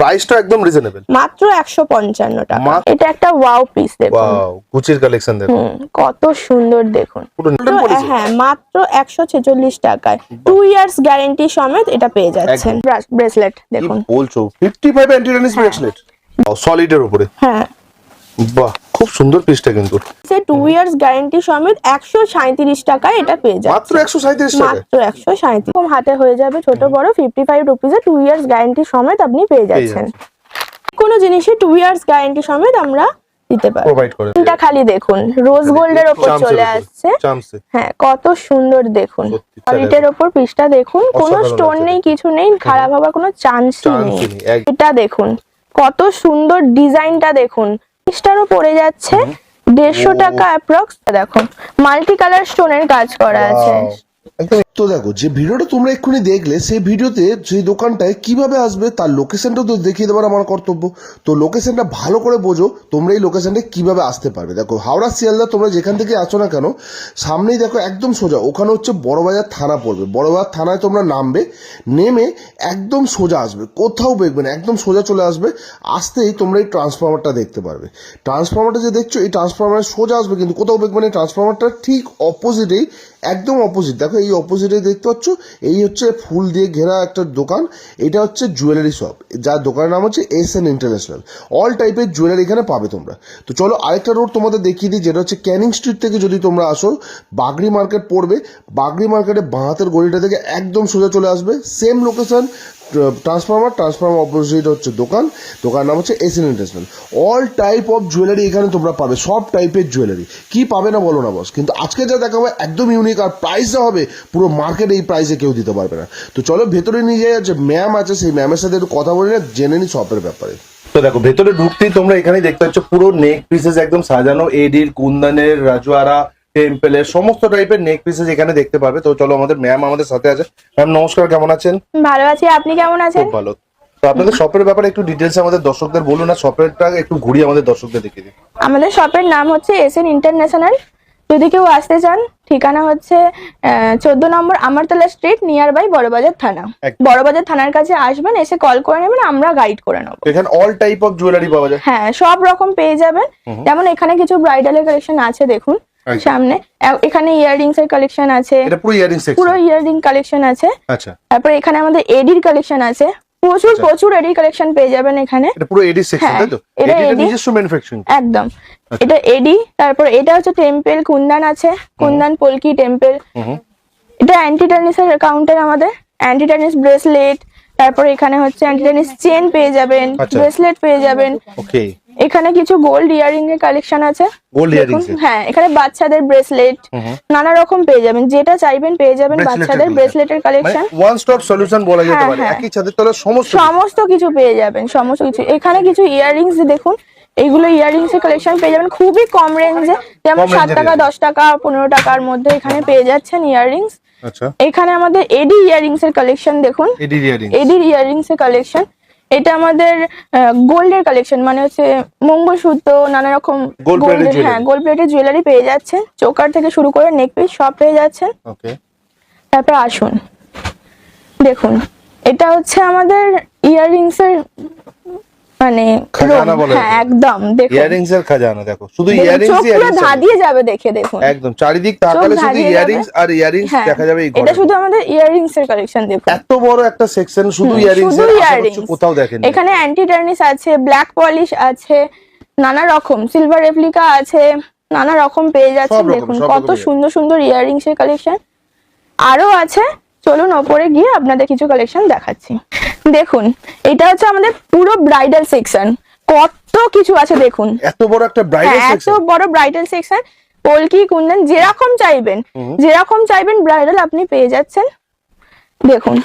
প্রাইসটা একদম রিজনেবল, মাত্র 155 টাকা। এটা একটা ওয়াও পিস দেখুন, ওয়াও গুচির কালেকশন দেখুন কত সুন্দর দেখুন। হ্যাঁ, মাত্র 146 টাকায় 2 ইয়ার্স গ্যারান্টি সমেত এটা পেয়ে যাচ্ছেন। ব্রেসলেট দেখুন, কি বলছো 55 অ্যান্টি টেনিস ব্রেসলেট সলিড এর উপরে। হ্যাঁ বাহ, খুব সুন্দর পিসটা কিন্তু। সে 2 ইয়ার্স গ্যারান্টি সমেত 137 টাকায় এটা পেয়ে যাচ্ছে। মাত্র 137 টাকা, মাত্র 137। কম হাতে হয়ে যাবে, ছোট বড় 55 রুপিসে 2 ইয়ার্স গ্যারান্টি সমেত আপনি পেয়ে যাচ্ছেন। কোনো জিনিসে 2 ইয়ার্স গ্যারান্টি সমেত আমরা দিতে পারি, প্রোভাইড করে। এটা খালি দেখুন রোজ গোল্ডের উপর চলে আসছে। হ্যাঁ, কত সুন্দর দেখুন, সলিডের উপর পিসটা দেখুন, কোনো স্টোন নেই, কিছু নেই, খারাপ হওয়ার কোনো চান্সই নেই। এটা দেখুন কত সুন্দর ডিজাইনটা দেখুন, পিসটারও পড়ে যাচ্ছে 150 টাকা অ্যাপ্রক্স। দেখুন মাল্টি কালার স্টোনের কাজ করা আছে। তো দেখো, যে ভিডিওটা তোমরা এক্ষুনি দেখলে সেই ভিডিওতে সেই দোকানটায় কিভাবে আসবে তার লোকেশনটা তো দেখিয়ে দেওয়ার আমার কর্তব্য। তো লোকেশনটা ভালো করে বোঝো, তোমরা এই লোকেশনটা কিভাবে আসতে পারবে। দেখো হাওড়া শিয়ালদা তোমরা যেখান থেকে আসো না কেন, সামনেই দেখো একদম সোজা ওখানে হচ্ছে বড়বাজার থানা পড়বে। বড়বাজার থানায় তোমরা নামবে, নেমে একদম সোজা আসবে, কোথাও দেখবে না, একদম সোজা চলে আসবে। আসতেই তোমরা এই ট্রান্সফরমারটা দেখতে পারবে। ট্রান্সফরমারটা যে দেখছো, এই ট্রান্সফরমারে সোজা আসবে, কিন্তু কোথাও দেখবে না। এই ট্রান্সফরমারটা ঠিক অপোজিটেই, একদম অপোজিট, দেখো এই অপোজিটে দেখতে পাচ্ছ, এই হচ্ছে ফুল দিয়ে ঘেরা একটা দোকান। এটা হচ্ছে জুয়েলারি শপ, যার দোকানের নাম হচ্ছে SN ইন্টারন্যাশনাল। অল টাইপের জুয়েলারি এখানে পাবে তোমরা। তো চলো আরেকটা রোড তোমাদের দেখিয়ে দিই, যেটা হচ্ছে ক্যানিং স্ট্রিট থেকে যদি তোমরা আসো, বাগড়ি মার্কেট পড়বে। বাগড়ি মার্কেটে বাঁ হাতের গলিটা থেকে একদম সোজা চলে আসবে, সেম লোকেশন, ট্রান্সফরমার অপোজিট হচ্ছে দোকান, দোকানের নাম হচ্ছে SN international. All type of jewellery এখানে তোমরা পাবে, সব টাইপের জুয়েলারি। কি পাবে না বলো না বস, কিন্তু আজকে যা দেখাবো একদম ইউনিক, আর প্রাইসটা হবে পুরো মার্কেটে এই প্রাইসে কেউ দিতে পারবে না। তো চলো ভেতরে নিয়ে যাই, যে ম্যাম আছে সেই ম্যামের সাথে একটু কথা বলে না, জেনে নি শপের ব্যাপারে। তো দেখো ভেতরে ঢুকতেই তোমরা এখানে দেখতে পাচ্ছ পুরো নেক পিসেস একদম সাজানো, এডির, কুন্দনের, রাজওয়ারা, টেম্পলের সমস্ত টাইপের নেক পিসেস এখানে দেখতে পাবে। তো চলো আমাদের ম্যাম আমাদের সাথে আছে। ম্যাম নমস্কার, কেমন আছেন? ভালো আছি, আপনি কেমন আছেন? খুব ভালো। তো আপনাদের শপের ব্যাপারে একটু ডিটেলস আমাদের দর্শকদের বলুন, না শপেরটা একটু ঘুরিয়ে আমাদের দর্শকদের দেখিয়ে দিন। আমাদের শপের নাম হচ্ছে SN ইন্টারন্যাশনাল। যদি কেউ আসতে চান, ঠিকানা হচ্ছে 14 নম্বর আমারতলা স্ট্রিট, নিয়ার বাই বড়বাজার থানা। বড়বাজার থানার কাছে আসবেন, এসে কল করে নেবেন, আমরা গাইড করে নেবো। এখানে অল টাইপ অফ জুয়েলারি পাওয়া যায়? হ্যাঁ, সব রকম পেয়ে যাবেন। যেমন এখানে কিছু ব্রাইডালের কালেকশন আছে দেখুন সামনে, এখানে ইয়াররিংস এর কালেকশন আছে, এটা পুরো ইয়ারিং সেকশন, পুরো ইয়াররিং কালেকশন আছে। আচ্ছা, তারপর এখানে আমাদের এডির কালেকশন আছে, প্রচুর এডি কালেকশন পেয়ে যাবেন এখানে। এটা পুরো এডি সেকশন, তাই তো? এটা নিজস্ব ম্যানুফ্যাকচারিং একদম, এটা এডি। তারপর এটা হচ্ছে টেম্পল, কুন্দন আছে, কুন্দন পলকি টেম্পল। এটা অ্যান্টি টার্নিসের কাউন্টার, আমাদের অ্যান্টি টার্নিস ব্রেসলেট, তারপর এখানে হচ্ছে অ্যান্টি টার্নিস চেন পেয়ে যাবেন, ব্রেসলেট পেয়ে যাবেন। ওকে, এখানে কিছু গোল্ড ইয়ারিং এর কালেকশন আছে, গোল্ড ইয়ারিংস। হ্যাঁ, এখানে বাচ্চাদের ব্রেসলেট নানা রকম পেয়ে যাবেন, যেটা চাইবেন পেয়ে যাবেন। বাচ্চাদের ব্রেসলেটের কালেকশন, ওয়ান স্টপ সলিউশন বলা যেতে পারে, একই ছাদের তলায় সমস্ত কিছু পেয়ে যাবেন, সমস্ত কিছু। এখানে কিছু ইয়াররিংস দেখুন, এইগুলো ইয়াররিংস এর কালেকশন পেয়ে যাবেন খুবই কম রেঞ্জে, যেমন 7 টাকা, 10 টাকা, 15 টাকার মধ্যে এখানে পেয়ে যাচ্ছেন ইয়াররিংস। আচ্ছা, এখানে আমাদের এডি ইয়াররিংস এর কালেকশন দেখুন, এডি ইয়াররিংস এর কালেকশন। এটা আমাদের গোল্ডের কালেকশন, মানে হচ্ছে মঙ্গলসূত্র, নানা রকম গোল্ডের, হ্যাঁ গোল্ড প্লেটের জুয়েলারি পেয়ে যাচ্ছেন, চোকার থেকে শুরু করে নেক পিস সব পেয়ে যাচ্ছেন। ওকে, তারপর আসুন দেখুন, এটা হচ্ছে আমাদের ইয়াররিংস এর মানে খাজানা বলে, হ্যাঁ একদম দেখুন, ইয়ারিংস এর খাজানা। দেখো শুধু ইয়ারিংস পুরো ধাঁধিয়ে যাবে দেখে, দেখুন একদম চারিদিক তাকালে শুধু ইয়ারিংস আর ইয়ারিংস দেখা যাবে। এটা শুধু আমাদের ইয়াররিংস এর কালেকশন দেখুন, এত বড় একটা সেকশন শুধু ইয়ারিংস এর, আশেপাশে কোথাও দেখেননি। এখানে অ্যান্টি টার্নিস আছে, ব্ল্যাক পলিশ আছে, নানা রকম সিলভার রেপ্লিকা আছে, নানা রকম পেয়ে যাচ্ছে। দেখুন কত সুন্দর সুন্দর ইয়াররিংস এর কালেকশন আরো আছে। চলুন ওপরে গিয়ে আপনাদের কিছু কালেকশন দেখাচ্ছি। দেখুন এটা হচ্ছে আমাদের পুরো ব্রাইডাল সেকশন, কত কিছু আছে দেখুন। এত বড় একটা ব্রাইডাল সেকশন, এত বড় ব্রাইডাল সেকশন, পলকি, কুন্দন, যেরকম চাইবেন ব্রাইডাল আপনি পেয়ে যাচ্ছেন। দেখুন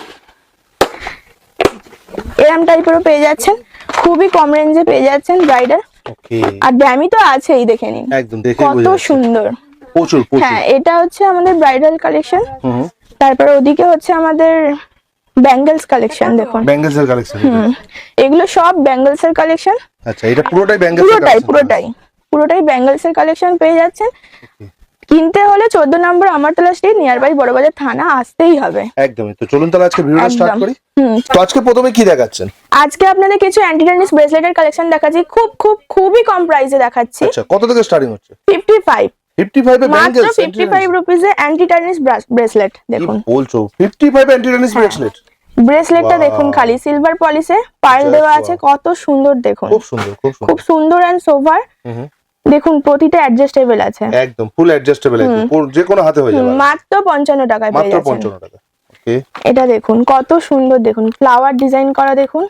এরকম টাইপেরও পেয়ে যাচ্ছেন, খুবই কম রেঞ্জে পেয়ে যাচ্ছেন ব্রাইডাল। আর ড্যামি তো আছেই, দেখে নিন একদম দেখে কত সুন্দর, প্রচুর। হ্যাঁ, এটা হচ্ছে আমাদের ব্রাইডাল কালেকশন। তারপরে ওদিকে হচ্ছে আমাদের ব্যাঙ্গেলস কালেকশন, দেখুন ব্যাঙ্গেলস এর কালেকশন, এগুলো সব ব্যাঙ্গেলস এর কালেকশন। আচ্ছা, এটা পুরোটাই ব্যাঙ্গেলস এর কালেকশন, পুরোটাই ব্যাঙ্গেলস এর কালেকশন পেয়ে যাচ্ছেন। কিনতে হলে 14 নম্বর আমারতলা স্ট্রিট নিয়ার বাই বড়বাজার থানা আসতেই হবে। একদমই। তো চলুন তাহলে আজকে ভিডিওটা স্টার্ট একদম। করি। তো আজকে প্রথমে কি দেখাচ্ছেন? আজকে আপনাদের কিছু অ্যান্টি টেনিস ব্রেসলেটের কালেকশন দেখাচ্ছি, খুবই কম প্রাইসে দেখাচ্ছি। আচ্ছা, কত থেকে স্টার্টিং হচ্ছে? 55 55 এ মাত্র ব্যাঙ্গেলস 55 রুপিসে অ্যান্টি টেনিস ব্রেসলেট দেখুন। বলছো 55 অ্যান্টি টেনিস হ্যাঁ। ব্রেসলেট? ব্রেসলেটটা Wow. দেখুন, খালি সিলভার পলিশে পার্ল Just দেওয়া আছে, wow. কত সুন্দর দেখুন, খুব সুন্দর, খুব সুন্দর। খুব সুন্দর অ্যান্ড সোভার। দেখুন প্রতিটা অ্যাডজাস্টেবল আছে, একদম ফুল অ্যাডজাস্টেবল, একদম যে কোনো হাতে হয়ে যাবে। মাত্র 55 টাকায় পেয়ে মাত্র যাচ্ছেন। 55 টাকা। ওকে। এটা দেখুন কত সুন্দর, দেখুন ফ্লাওয়ার ডিজাইন করা, দেখুন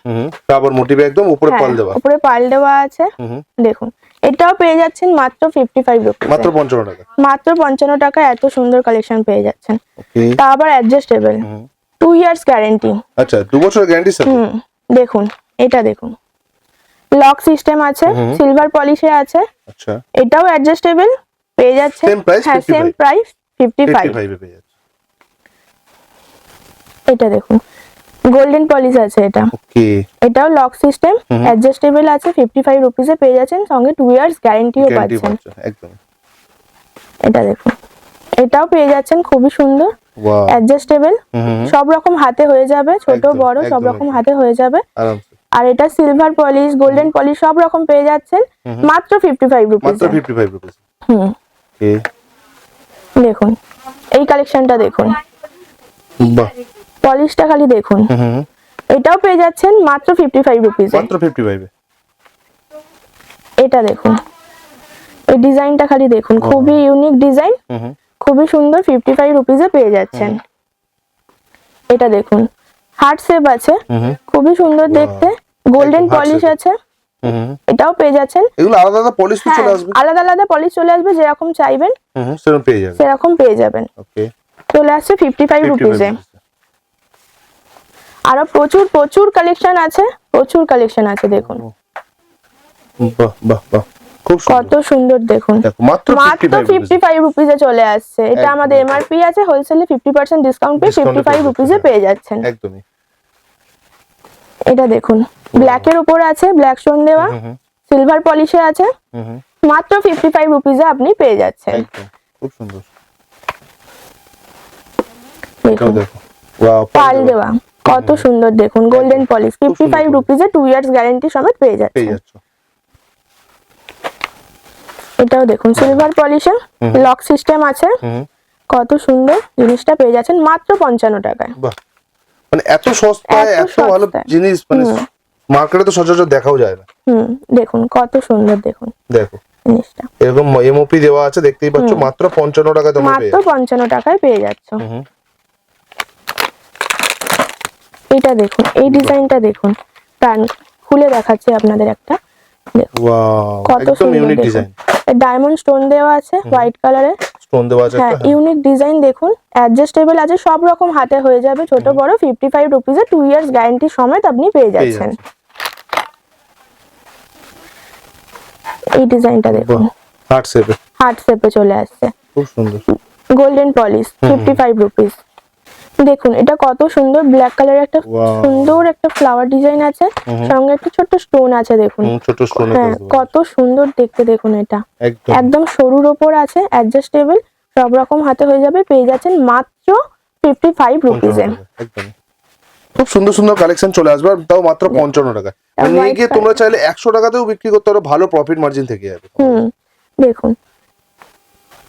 ফ্লাওয়ার মোটিভ, একদম উপরে হ্যাঁ, পাল দেওয়া। উপরে পার্ল দেওয়া আছে। দেখুন এটাও পেয়ে যাচ্ছেন মাত্র 55 রুপিস, মাত্র 55 টাকা। মাত্র 55 টাকায় এত সুন্দর কালেকশন পেয়ে যাচ্ছেন। ওকে। তা আবার অ্যাডজাস্টেবল, 2 ইয়ার্স গ্যারান্টি। আচ্ছা, 2 বছরের গ্যারান্টি স্যার? দেখুন এটা দেখুন, লক সিস্টেম আছে, সিলভার পলিশে আছে। আচ্ছা, এটাও অ্যাডজাস্টেবল পেয়ে যাচ্ছে। Same price, হ্যাঁ, 55 সেম প্রাইস 55। 55 এ পেয়ে যাচ্ছে। এটা দেখুন গোল্ডেন পলিশ আছে এটা। ওকে। এটাও লক সিস্টেম, অ্যাডজাস্টেবল আছে, 55 রুপিসে পেয়ে যাচ্ছেন, সঙ্গে 2 ইয়ার্স গ্যারান্টিও গ্যারান্টি পাচ্ছেন। পাচ্ছেন একদম। এটা দেখুন, এটাও পেয়ে যাচ্ছেন, খুবই সুন্দর, ওয়াও। অ্যাডজাস্টেবল, সব রকম হাতে হয়ে যাবে, ছোট একদম, বড় সব একদম, রকম একদম। হাতে হয়ে যাবে। আরামসে। আর এটা সিলভার পলিশ, গোল্ডেন পলিশ সব রকম পেয়ে যাচ্ছেন মাত্র 55 মাত্র রুপিসে। 55 রুপিস। হুম, ওকে। দেখুন এই কালেকশনটা দেখুন, বাহ। পলিশটা খালি দেখুন। এটাও পেয়ে যাচ্ছেন মাত্র 55 রুপিসে। মাত্র 55 এ। এটা দেখুন, এই ডিজাইনটা খালি দেখুন, খুবই ইউনিক ডিজাইন, খুবই সুন্দর, 55 রুপিসে পেয়ে যাচ্ছেন। এটা দেখুন হার্ট শেপ আছে, খুবই সুন্দর দেখতে, গোল্ডেন একদম heart পলিশ shape। আছে। এটাও পেয়ে যাচ্ছেন। এগুলো আলাদা আলাদা পলিশ তো হ্যাঁ, চলে আসবে? আলাদা আলাদা পলিশ চলে আসবে, যেরকম চাইবেন সেরকম পেয়ে যাবে। সেরকম পেয়ে যাবেন। ওকে। চলে আসছে 55 রুপিসে। আরো প্রচুর কালেকশন আছে, প্রচুর কালেকশন আছে দেখুন। বাহ বাহ বাহ, খুব কত সুন্দর। সুন্দর দেখুন, দেখো মাত্র মাত্র 55 রুপিসে চলে আসছে। এটা একদম, আমাদের একদম। এমআরপি আছে, হোলসেলে 50% ডিসকাউন্ট পেয়ে Discount এ 55 পেয়ে রুপিসে যাচ্ছেন। পেয়ে যাচ্ছেন। একদমই। এটা দেখুন ব্ল্যাকের উপরে আছে, ব্ল্যাক স্টোন দেওয়া, সিলভার পলিশে আছে, মাত্র 55 রুপিসে আপনি পেয়ে যাচ্ছেন। একদম খুব সুন্দর। দেখুন দেখো ওয়াও, পাল দেওয়া কত সুন্দর, দেখুন গোল্ডেন পলিশ, 55 রুপিসে 2 ইয়ার্স গ্যারান্টি সমেত পেয়ে পেয়ে যাচ্ছেন। যাচ্ছ। এটাও দেখুন সিলভার পলিশে, লক সিস্টেম আছে, কত সুন্দর জিনিসটা পেয়ে যাচ্ছেন মাত্র 55 টাকায়। বাহ, মানে এত সস্তায় এত এত ভালো সস্তায়। জিনিস, মানে মার্কেটে তো সচরাচর দেখাও যায় না। দেখুন কত সুন্দর, দেখুন দেখো জিনিসটা এরকম এমওপি দেওয়া আছে, দেখতেই পাচ্ছ, মাত্র 55 টাকা তোমরা পেয়ে মাত্র 55 টাকায় পেয়ে যাচ্ছ। এটা দেখুন, এই ডিজাইনটা দেখুন, প্যান খুলে দেখাচ্ছি আপনাদের একটা, দেখুন ওয়াও, কত একদম সুন্দর ইউনিক দেখুন। ডিজাইন। ডায়মন্ড স্টোন দেওয়া আছে হোয়াইট কালারে, স্টোন দেওয়া আছে হ্যাঁ একটা। ইউনিক ডিজাইন দেখুন, অ্যাডজাস্টেবল আছে, সব রকম হাতে হয়ে যাবে, ছোট বড়, 55 রুপিসে 2 ইয়ার্স গ্যারান্টি সমেত আপনি পেয়ে যাচ্ছেন। এই ডিজাইনটা দেখুন, হার্ট শেপে, হার্ট শেপে চলে আসছে, খুব সুন্দর। Golden polish, 55 rupees. দেখুন এটা কত সুন্দর, ব্ল্যাক কালারের একটা Wow. সুন্দর একটা ফ্লাওয়ার ডিজাইন আছে, সঙ্গে একটা ছোট্ট স্টোন আছে দেখুন। ছোট স্টোনের হ্যাঁ কত সুন্দর দেখতে, দেখুন এটা একদম একদম সরুর ওপর আছে, অ্যাডজাস্টেবল, সব রকম হাতে হয়ে যাবে, পেয়ে যাচ্ছেন মাত্র 55 রুপিসে। একদম খুব সুন্দর সুন্দর কালেকশন চলে আসবে, আর তাও মাত্র 55 টাকা। মানে নিয়ে গিয়ে তোমরা চাইলে 100 টাকাতেও বিক্রি করতে পারো, ভালো প্রফিট মার্জিন থেকে যাবে। দেখুন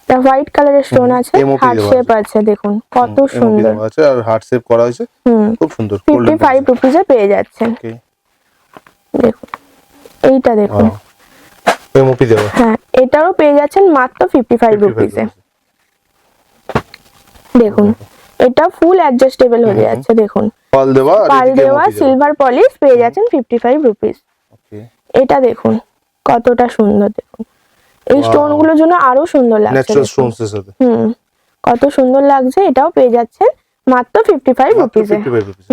এটা হোয়াইট কালারের স্টোন আছে, MOP হার্ট দেওয়া শেপ আছে, দেখুন কত MOP সুন্দর, দেওয়া আছে আর হার্ট শেপ করা হয়েছে, খুব সুন্দর। 55 রুপিসে পেয়ে যাচ্ছেন। ওকে। দেখুন এইটা দেখুন, এমওপি দেওয়া, হ্যাঁ এটারও পেয়ে যাচ্ছেন মাত্র 55 রুপিসে। দেখুন এটা ফুল অ্যাডজাস্টেবল হয়ে যাচ্ছে, দেখুন পাল দেওয়া আর পাল এদিকে দেওয়া, MOP দেওয়া। সিলভার পলিশ, পেয়ে যাচ্ছেন 55 রুপিস। ওকে। এটা দেখুন কতটা সুন্দর, দেখুন এই স্টোন গুলোর জন্য আরো সুন্দর লাগছে, ন্যাচারাল দেখুন। স্টোনস এর সাথে কত সুন্দর লাগছে, এটাও পেয়ে যাচ্ছেন মাত্র 55 রুপিসে। 55 রুপিস।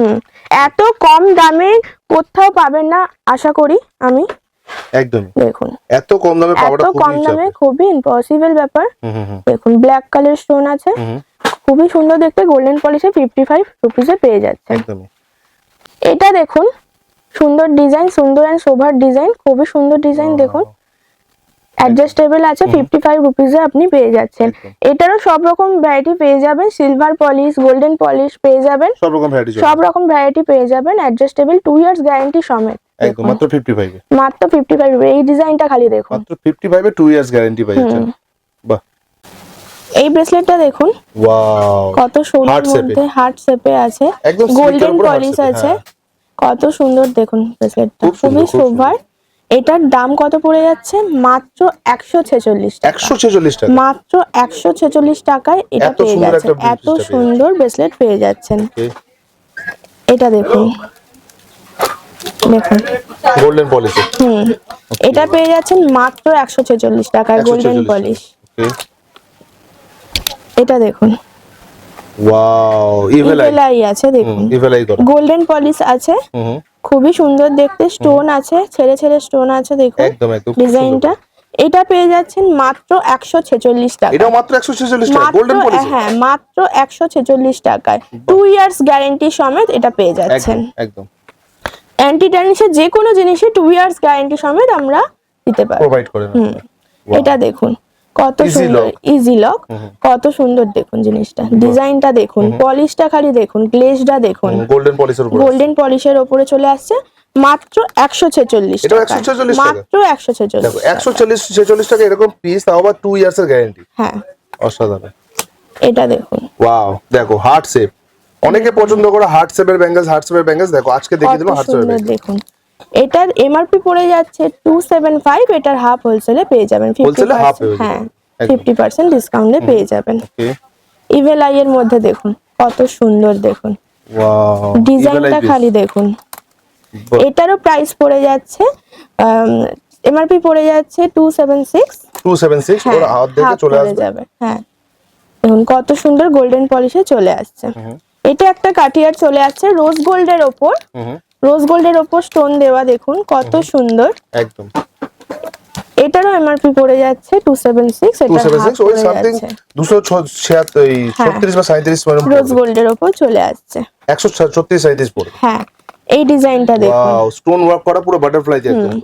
এত কম দামে কোথাও পাবেন না আশা করি আমি, একদমই। দেখুন এত কম দামে এত পাওয়াটা কম খুবই দামে চাপ। খুবই ইম্পসিবল ব্যাপার। দেখুন ব্ল্যাক কালার স্টোন আছে, খুবই সুন্দর দেখতে, গোল্ডেন পলিশে 55 রুপিসে পেয়ে যাচ্ছে। একদমই। এটা দেখুন সুন্দর ডিজাইন, সুন্দর এন্ড সোভার ডিজাইন, খুবই সুন্দর ডিজাইন দেখুন। অ্যাডজাস্টেবল আছে 55 রুপিসে আপনি পেয়ে যাচ্ছেন। এটারও সব রকম ভ্যারাইটি পেয়ে যাবেন, সিলভার পলিশ, গোল্ডেন পলিশ পেয়ে যাবেন, সব রকম ভ্যারাইটি পেয়ে যাবেন। অ্যাডজাস্টেবল 2 ইয়ার্স গ্যারান্টি সমেত একদম মাত্র 55 এ, মাত্র 55 রুপি। এই ডিজাইনটা খালি দেখুন, মাত্র 55 এ 2 ইয়ার্স গ্যারান্টি পেয়ে যাচ্ছেন। বাহ, এই ব্রেসলেটটা দেখুন, ওয়াও, কত সুন্দর মধ্যে হার্ট শেপে আছে, গোল্ডেন পলিশ আছে, কত সুন্দর দেখুন ব্রেসলেটটা, খুবই সুপার। এটার দাম কত পড়ে যাচ্ছে? মাত্র 146 টাকা। 146 টাকা, মাত্র 146 টাকায় এটা পেয়ে যাচ্ছেন। এত সুন্দর ব্রেসলেট পেয়ে যাচ্ছেন। এটা দেখুন, দেখুন গোল্ডেন পলিশ, এটা পেয়ে যাচ্ছেন মাত্র 146 টাকায় গোল্ডেন পলিশ। এটা দেখুন, ওয়াও, ইভেলাই আছে, দেখুন গোল্ডেন পলিশ আছে, খুবই সুন্দর দেখতে, স্টোন আছে, ছেড়ে ছেড়ে স্টোন আছে, দেখুন একদম একদম ডিজাইনটা। এটা পেয়ে যাচ্ছেন মাত্র 146 টাকা। এটাও মাত্র 146 টাকা গোল্ডেন পলিশ, হ্যাঁ মাত্র 146 টাকায় 2 ইয়ার্স গ্যারান্টি সমেত এটা পেয়ে যাচ্ছেন। একদম অ্যান্টি টার্নিশের যে কোনো জিনিসে 2 ইয়ার্স গ্যারান্টি সমেত আমরা দিতে পারি, প্রোভাইড করে। এটা দেখুন কত সুন্দর, ইজি লক, কত সুন্দর দেখুন জিনিসটা, ডিজাইনটা দেখুন, পলিশটা খালি দেখুন, গ্লেজটা দেখুন, গোল্ডেন পলিশের উপরে, গোল্ডেন পলিশের উপরে চলে আসছে মাত্র 146 এটা টাকা, 146 টাকা, মাত্র 146 দেখো 146 টাকা এরকম পিস, তাও আবার 2 ইয়ার্স এর গ্যারান্টি। হ্যাঁ অসাধারণ। এটা দেখুন, ওয়াও, দেখো হার্ট শেপ, অনেকে পছন্দ করে হার্ট শেপের ব্যাঙ্গেলস, হার্ট শেপের ব্যাঙ্গেলস, দেখো আজকে দেখিয়ে দিলাম হার্ট শেপের ব্যাঙ্গেলস। দেখুন এটার এমআরপি পড়ে যাচ্ছে 275, এটার হাফ হোলসেলে পেয়ে যাবেন 50%, হ্যাঁ 50% ডিসকাউন্টে পেয়ে যাবেন। ইভেলাই এর মধ্যে দেখুন কত সুন্দর, দেখুন ওয়াও, ডিজাইনটা খালি দেখুন। এটারও প্রাইস পড়ে যাচ্ছে, এমআরপি পড়ে যাচ্ছে 276, ওর হাত দেখে চলে আসবে। হ্যাঁ দেখুন কত সুন্দর গোল্ডেন পলিশে চলে আসছে। এটা একটা কাটিয়ার চলে আসছে রোজ গোল্ডের ওপর, রোজ গোল্ডের ওপর স্টোন দেওয়া, দেখুন কত সুন্দর একদম। এটারও এমআরপি পড়ে যাচ্ছে 276, এটা 276 ওই সামথিং 236 বা 37 রোজ গোল্ডের ওপর চলে আসছে, 136 37 পড়ে। হ্যাঁ এই ডিজাইনটা দেখুন, ওয়াও, স্টোন ওয়ার্ক করা পুরো বাটারফ্লাই একদম,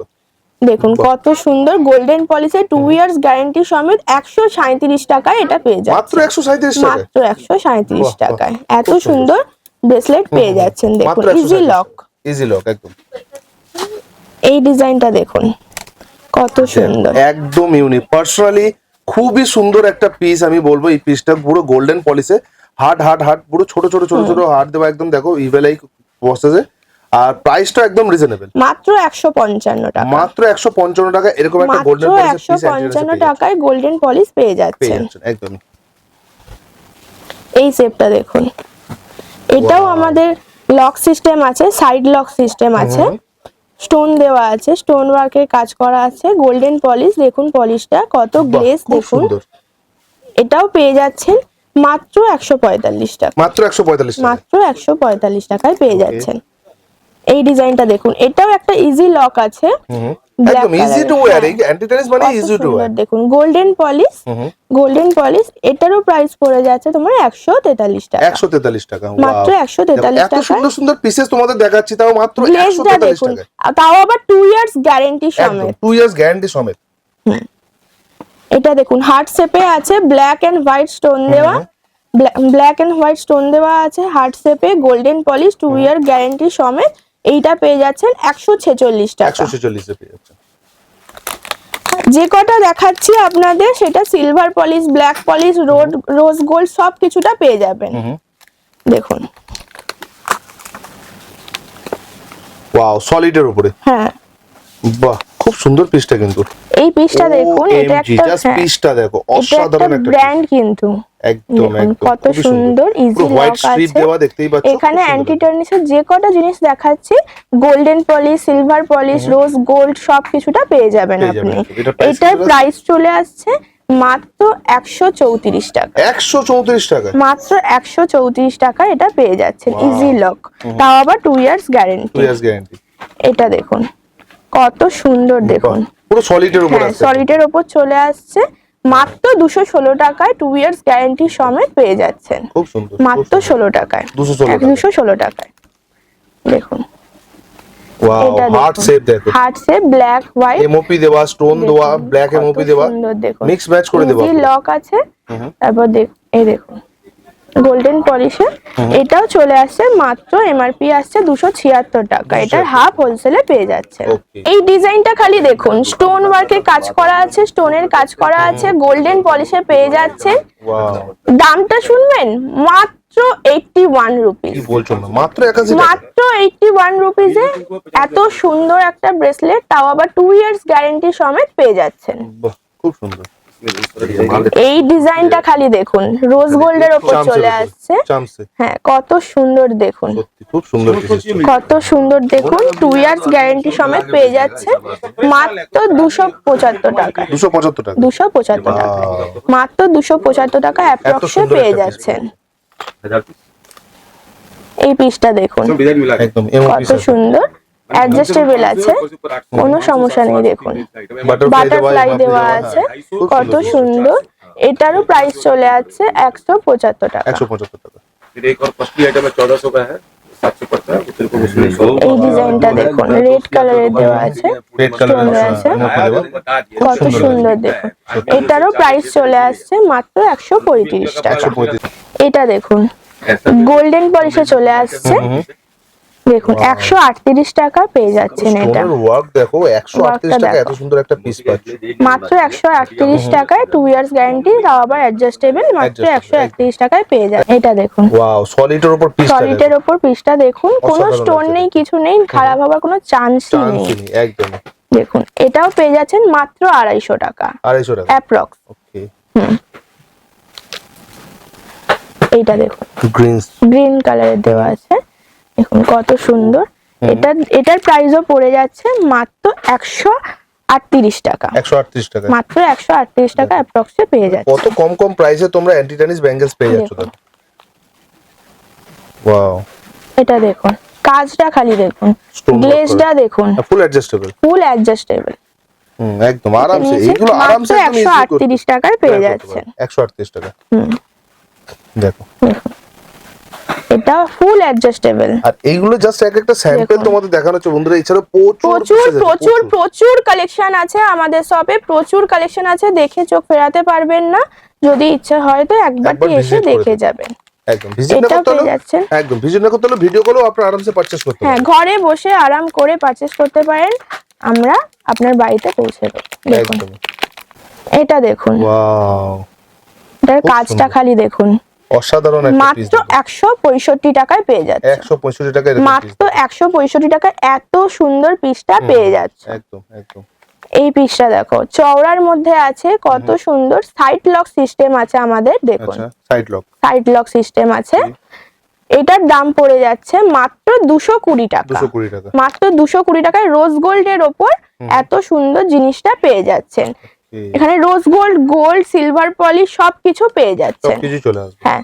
দেখুন কত সুন্দর গোল্ডেন পলিশে 2 ইয়ার্স গ্যারান্টি সমেত 137 টাকায় এটা পেয়ে যাচ্ছেন, মাত্র 137 টাকা, মাত্র 137 টাকায় এত সুন্দর ব্রেসলেট পেয়ে যাচ্ছেন। দেখুন ইজি লক, ইজি লক একদম। এই ডিজাইনটা দেখুন কত সুন্দর, একদম ইউনিক, পার্সোনালি খুবই সুন্দর একটা পিস আমি বলবো। এই পিসটা পুরো গোল্ডেন পলিশে, হার্ট পুরো ছোট ছোট হার্ট দেওয়া একদম, দেখো ইভেলাই বসেছে, আর প্রাইসটা একদম রিজনেবল, মাত্র 155 টাকা, মাত্র 155 টাকা এরকম একটা গোল্ডেন পলিশ পিস 155 টাকায় গোল্ডেন পলিশ পেয়ে যাচ্ছেন একদম। এই শেপটা দেখুন, এটাও আমাদের লক সিস্টেম আছে, সাইড লক সিস্টেম আছে, স্টোন দেওয়া আছে, স্টোন ওয়ার্কের কাজ করা আছে, গোল্ডেন পলিশ, দেখুন পলিশটা কত গ্লেজ দেখুন। এটাও পেয়ে যাচ্ছেন মাত্র 145 টাকা, মাত্র 145 টাকা, মাত্র 145 টাকায় পেয়ে যাচ্ছেন। এই ডিজাইনটা দেখুন, এটাও একটা ইজি লক আছে, একদম ইজি টু ওয়্যার, এই অ্যান্টি টেনিস মানে ইজি টু ওয়্যার। দেখুন গোল্ডেন পলিশ, গোল্ডেন পলিশ, এটারও প্রাইস পড়ে যাচ্ছে তোমার 143 টাকা, 143 টাকা, মাত্র 143 এত টাকা। সুন্দর সুন্দর পিসেস তোমাদের দেখাচ্ছি, তাও মাত্র 143 টাকা, তাও আবার 2 ইয়ার্স গ্যারান্টি সমেত, 2 ইয়ার্স গ্যারান্টি সমেত। এটা দেখুন হার্ট শেপে আছে, ব্ল্যাক এন্ড হোয়াইট স্টোন দেওয়া, ব্ল্যাক এন্ড হোয়াইট স্টোন দেওয়া আছে, হার্ট শেপে, গোল্ডেন পলিশ, 2 ইয়ার গ্যারান্টি সমেত। এইটা পেয়ে যাচ্ছেন 146 টাকা, 146 এ পেয়ে যাচ্ছেন। যে কটা দেখাচ্ছি আপনাদের সেটা silver polish, black polish, rose gold সব কিছুটা পেয়ে যাবেন। দেখুন ওয়াও, সলিডের উপরে, হ্যাঁ বাহ খুব সুন্দর পিসটা কিন্তু। এই পিসটা দেখুন, এটা একটা জাস্ট পিসটা দেখো, অসাধারণ একটা ব্র্যান্ড কিন্তু, একদম একদম কত সুন্দর ইজি লক আছে। দেওয়া দেখতেই পাচ্ছ, এখানে অ্যান্টি টার্নিশের যে কটা জিনিস দেখাচ্ছি, golden polish, silver polish, rose gold সব কিছুটা পেয়ে যাবেন আপনি। এটার প্রাইস চলে আসছে মাত্র 134 টাকা, 134 টাকা, মাত্র 134 টাকা এটা পেয়ে যাচ্ছেন ইজি লক, তাও আবার 2 ইয়ার্স গ্যারান্টি। 2 years guarantee. এটা দেখুন কত সুন্দর, দেখুন পুরো সলিডের উপর আছে, সলিডের উপর চলে আসছে, মাত্র 216 টাকায় 2 ইয়ার্স গ্যারান্টি সমেত পেয়ে যাচ্ছেন, খুব সুন্দর, মাত্র 16 টাকায়, 216 টাকায়। দেখুন ওয়াও এটা হার্ট দেখুন। শেপ দেখো, heart shape, black white, MOP দেওয়া, স্টোন দেওয়া, ব্ল্যাক এমওপি দেওয়া, সুন্দর দেখুন, মিক্স ম্যাচ করে দেওয়া। ইজি লক আছে। তারপর এই দেখুন গোল্ডেন পলিশে, এটাও চলে আসছে মাত্র এমআরপি আসছে 276 টাকা, এটার হাফ হোলসেলে পেয়ে যাচ্ছে। Okay. এই ডিজাইনটা খালি দেখুন, স্টোন ওয়ার্কের কাজ করা আছে, স্টোনের কাজ করা আছে, গোল্ডেন পলিশে পেয়ে যাচ্ছে। ওয়াও দামটা শুনবেন, মাত্র 81 রুপিস। কি বলছো না, মাত্র 81 টাকা। মাত্র 81 রুপিসে এত সুন্দর একটা ব্রেসলেট, তাও আবার 2 ইয়ার্স গ্যারান্টি সমেত পেয়ে যাচ্ছেন। বাহ খুব সুন্দর। এই ডিজাইনটা খালি দেখুন, রোজ গোল্ডের ওপর চামচের চলে উপর, আসছে। চামচে হ্যাঁ কত সুন্দর দেখুন, সত্যি খুব সুন্দর পিসেস। কত সুন্দর দেখুন, 2 ইয়ার্স গ্যারান্টি সমেত পেয়ে যাচ্ছে মাত্র 275 টাকা। 275 টাকা। 275 টাকা, মাত্র 275 টাকা অ্যাপ্রক্সে সুন্দর পেয়ে একটা যাচ্ছেন। এই পিসটা দেখুন, একদম এমওপি কত সুন্দর, অ্যাডজাস্টেবল আছে, কোনো সমস্যা নেই। দেখুন বাটারফ্লাই দেওয়া আছে, কত সুন্দর। এটারও প্রাইস চলে আসছে 175 টাকা। 175 টাকা। फिर एक और कॉस्टली आइटम है 1400 का है, 700 पड़ता है, तेरे को उसमें এই ডিজাইনটা দেখুন, রেড কালারের দেওয়া আছে, রেড কালার স্টোন আছে, आया तो बता दिए। কত সুন্দর দেখুন। এটারও প্রাইস চলে আসছে মাত্র 135 টাকা। 135। এটা দেখুন গোল্ডেন পলিশে চলে আসছে, দেখুন 138 টাকা পেয়ে যাচ্ছেন এটা। স্টোনের ওয়ার্ক দেখো, 138 টাকা দেখো। এত সুন্দর একটা পিস পাচ্ছ। মাত্র 138 টাকায় 2 ইয়ার্স গ্যারান্টি, তাও আবার অ্যাডজাস্টেবল, মাত্র 138 টাকায় পেয়ে যায়। এটা দেখুন ওয়াও সলিডের উপর পিসটা দেখো, সলিডের ওপর পিসটা দেখুন, কোনো অসাধারণ স্টোন লাগছে নেই, কিছু নেই, খারাপ হওয়ার কোনো চান্সই নেই। চান্সই নেই একদম। দেখুন এটাও পেয়ে যাচ্ছেন মাত্র 250 টাকা 250 টাকা। অ্যাপ্রক্স। ওকে এইটা দেখুন গ্রিনস, গ্রিন কালারের দেওয়া আছে, দেখুন কত সুন্দর। এটার প্রাইসও পড়ে যাচ্ছে মাত্র 138 টাকা, 138 টাকা। মাত্র 138 টাকা অ্যাপ্রক্সে পেয়ে যাচ্ছে। কত কম কম প্রাইসে তোমরা অ্যান্টি টেনিস ব্যাঙ্গেলস পেয়ে যাচ্ছ দাদা। ওয়াও এটা দেখুন কাজটা খালি দেখুন, Stone work গ্লেজটা দেখুন, ফুল অ্যাডজাস্টেবল। ফুল অ্যাডজাস্টেবল, একদম আরামসে, এইগুলো আরামসে মাত্র 138 টাকায় পেয়ে যাচ্ছেন। 138 টাকা। দেখো এটা ফুল অ্যাডজাস্টেবল। আর এইগুলো জাস্ট একটা স্যাম্পল দেখুন। তোমাদের দেখানো হচ্ছে বন্ধুরা, এছাড়া প্রচুর প্রচুর pieces আছে, প্রচুর প্রচুর কালেকশন আছে আমাদের শপে, প্রচুর কালেকশন আছে, দেখে চোখ ফেরাতে পারবেন না। যদি ইচ্ছা হয় তো একবারটি একবার এসে visit করে দেখে দেখুন। যাবেন। একদম ভিজিট না এটাও করতে হলো, পেয়ে যাচ্ছেন। একদম ভিজিট না করতে হলো, ভিডিও কলও আপনারা আরামসে পারচেজ করতে হ্যাঁ পারেন। ঘরে বসে আরাম করে পারচেজ করতে পারেন, আমরা আপনার বাড়িতে পৌঁছে দেব। দেখুন একদম এটা দেখুন, ওয়াও এটার খুব কাজটা সুন্দর। খালি দেখুন, অসাধারণ একটা পিস। মাত্র 165 টাকায় পেয়ে যাচ্ছে। 165 টাকা এরকম piece। মাত্র 165 টাকায় এত সুন্দর পিসটা পেয়ে যাচ্ছে। একদম একদম এই পিসটা দেখো, চওড়ার মধ্যে আছে, কত সুন্দর, সাইড লক সিস্টেম আছে আমাদের, দেখুন আচ্ছা side lock. Side lock system আছে। এটার দাম পড়ে যাচ্ছে মাত্র 220 টাকা, 220 টাকা। মাত্র 220 টাকায় রোজ গোল্ডের ওপর এত সুন্দর জিনিসটা পেয়ে যাচ্ছেন। এখানে rose gold, gold, silver polish সবকিছু পেয়ে যাচ্ছেন। সবকিছু চলে আসবে। হ্যাঁ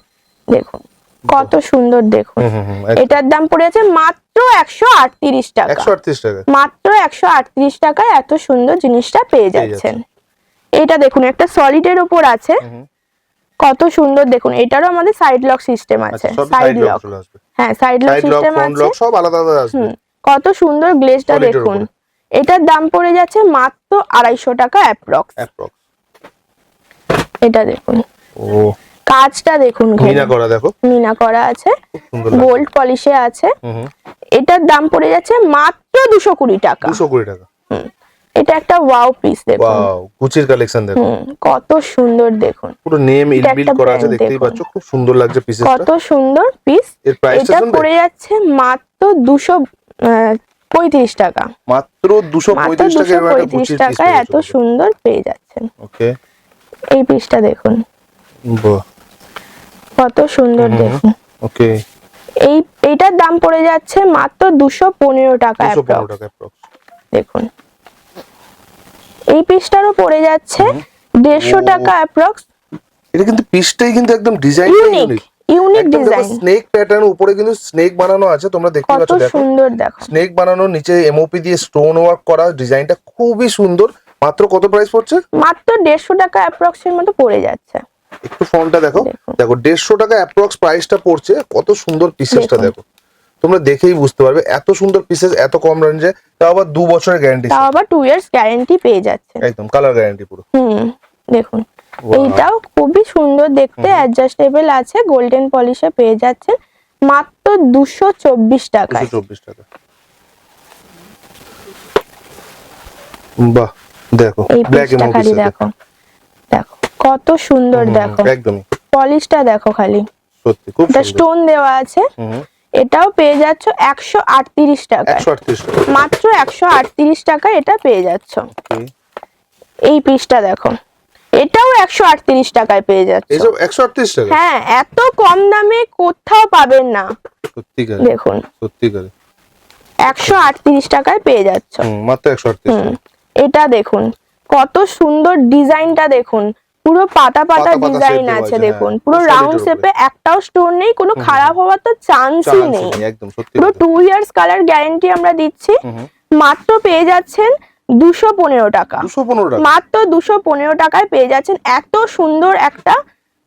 দেখুন কত সুন্দর দেখুন। একদম। এটার দাম পড়ে যাচ্ছে মাত্র 138 টাকা, 138 টাকা। মাত্র 138 টাকায় এত সুন্দর জিনিসটা পেয়ে যাচ্ছেন। এটা দেখুন একটা সলিডের ওপর আছে, কত সুন্দর দেখুন। এটারও আমাদের সাইড লক সিস্টেম আছে, আচ্ছা সব সাইড সাইড লক লক, চলে আসবে। হ্যাঁ side lock side lock, system front আছে। লক সব আলাদা আলাদা আসবে। কত সুন্দর গ্লেজটা Solid এর দেখুন। উপরে। এটার দাম পড়ে যাচ্ছে মাত্র 250 টাকা অ্যাপ্রক্স। অ্যাপ্রক্স। এটা দেখুন ও কাজটা দেখুন, মিনা করা দেখো, মিনা করা আছে, খুব সুন্দর লাগছে। গোল্ড পলিশে আছে। এটার দাম পড়ে যাচ্ছে মাত্র 220 টাকা। 220 টাকা। এটা একটা ওয়াও পিস দেখুন, ওয়াও গুচির কালেকশন দেখো, কত সুন্দর দেখুন, পুরো নেম এটা ইনবিল্ড একটা করা আছে, brand দেখতেই দেখুন। পাচ্ছ খুব সুন্দর লাগছে পিসেসটা। কত সুন্দর পিস। এর প্রাইসটা এটা শুনবে? পড়ে যাচ্ছে মাত্র 235 টাকা, মাত্র মাত্র 235 টাকা এর একটা 235 গুচির পিস টাকায় এত সুন্দর পেয়ে যাচ্ছেন। ওকে এই পিসটা দেখুন বাহ কত সুন্দর দেখুন। ওকে এইটার দাম পড়ে যাচ্ছে মাত্র 215 টাকা 215 approx। টাকা অ্যাপ্রক্স। দেখুন এই পিসটারও পড়ে যাচ্ছে 150 টাকা অ্যাপ্রক্স। এটা কিন্তু পিসটাই কিন্তু একদম design unique unique design, snake pattern, উপরে কিন্তু স্নেক বানানো আছে, তোমরা দেখতে কত পাচ্ছ দেখো সুন্দর দেখো। স্নেক বানানো, নিচে এমওপি দিয়ে স্টোন ওয়ার্ক করা, ডিজাইনটা খুবই সুন্দর। মাত্র কত প্রাইস পড়ছে? মাত্র 150 টাকা অ্যাপ্রক্স এর মতো পড়ে যাচ্ছে। একটু ফোনটা দেখো, দেখুন। দেখো 150 টাকা অ্যাপ্রক্স প্রাইসটা পড়ছে, কত সুন্দর পিসেসটা দেখুন। দেখো, তোমরা দেখেই বুঝতে পারবে এত সুন্দর পিসেস এত কম রেঞ্জে, তাও আবার 2 বছরের গ্যারান্টি, তাও আবার 2 ইয়ার্স গ্যারান্টি পেয়ে যাচ্ছেন। একদম কালার গ্যারান্টি পুরো। দেখুন এইটাও খুবই সুন্দর দেখতে, অ্যাডজাস্টেবল আছে, গোল্ডেন পলিশে পেয়ে যাচ্ছেন মাত্র 224 টাকায়। 224 টাকা। বাহ দেখো এই ব্ল্যাক পিসটা খালি দেখো, দেখো কত সুন্দর, দেখো একদমই পলিশটা দেখো খালি, সত্যি খুব এটা সুন্দর। স্টোন দেওয়া আছে। এটাও পেয়ে যাচ্ছ 138 টাকায়, 138 টাকা মাত্র 138 টাকা এটা পেয়ে যাচ্ছ। এই পিসটা দেখো, এটাও 138 টাকায় পেয়ে যাচ্ছ। এসব 138 টাকা? হ্যাঁ, এত কম দামে কোথাও পাবেন না, সত্যিকার দেখুন সত্যিকার 138 টাকায় পেয়ে যাচ্ছ। মাত্র 138 টাকা। এটা দেখুন কত সুন্দর, ডিজাইনটা দেখুন, পুরো পাতা পাতা পাতা ডিজাইন shape দেওয়া আছে, আছে, দেখুন হ্যাঁ। পুরো solid রাউন্ড এর শেপে, একটাও স্টোন নেই, কোনো খারাপ হওয়ার তো চান্সই চান্স নেই। নেই, একদম সত্যি পুরো কথা। 2 ইয়ার্স কালার গ্যারান্টি আমরা দিচ্ছি। মাত্র পেয়ে যাচ্ছেন 215 টাকা, 215 টাকা মাত্র 215 টাকায় পেয়ে যাচ্ছেন এত সুন্দর একটা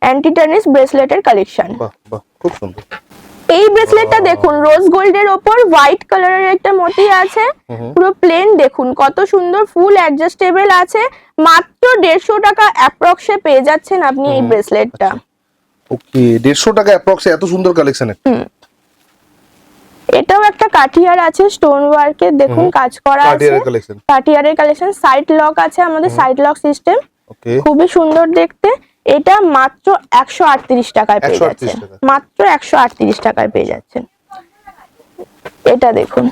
অ্যান্টি টেনিস ব্রেসলেটের কালেকশন। বাহ বাহ খুব সুন্দর। এই ব্রেসলেটটা দেখুন, রোজ গোল্ডের ওপর হোয়াইট কালারের একটা মোতি আছে, পুরো প্লেন, দেখুন কত সুন্দর, ফুল অ্যাডজাস্টেবল আছে, মাত্র 150 টাকা অ্যাপ্রক্সে পেয়ে যাচ্ছেন আপনি এই ব্রেসলেটটা। ওকে 150 টাকা অ্যাপ্রক্স, এত সুন্দর কালেকশন। এটাও একটা কাঠিয়ার আছে, স্টোন ওয়ার্কের দেখুন কাজ করা আছে, কাঠিয়ারের কালেকশন, কাঠিয়ারের কালেকশন, সাইড লক আছে আমাদের, সাইড লক সিস্টেম, ওকে খুবই সুন্দর দেখতে। এটা মাত্র 138 টাকায় পেয়ে 138 যাচ্ছেন, টাকা। মাত্র 138 টাকায় পেয়ে যাচ্ছেন। এটা দেখুন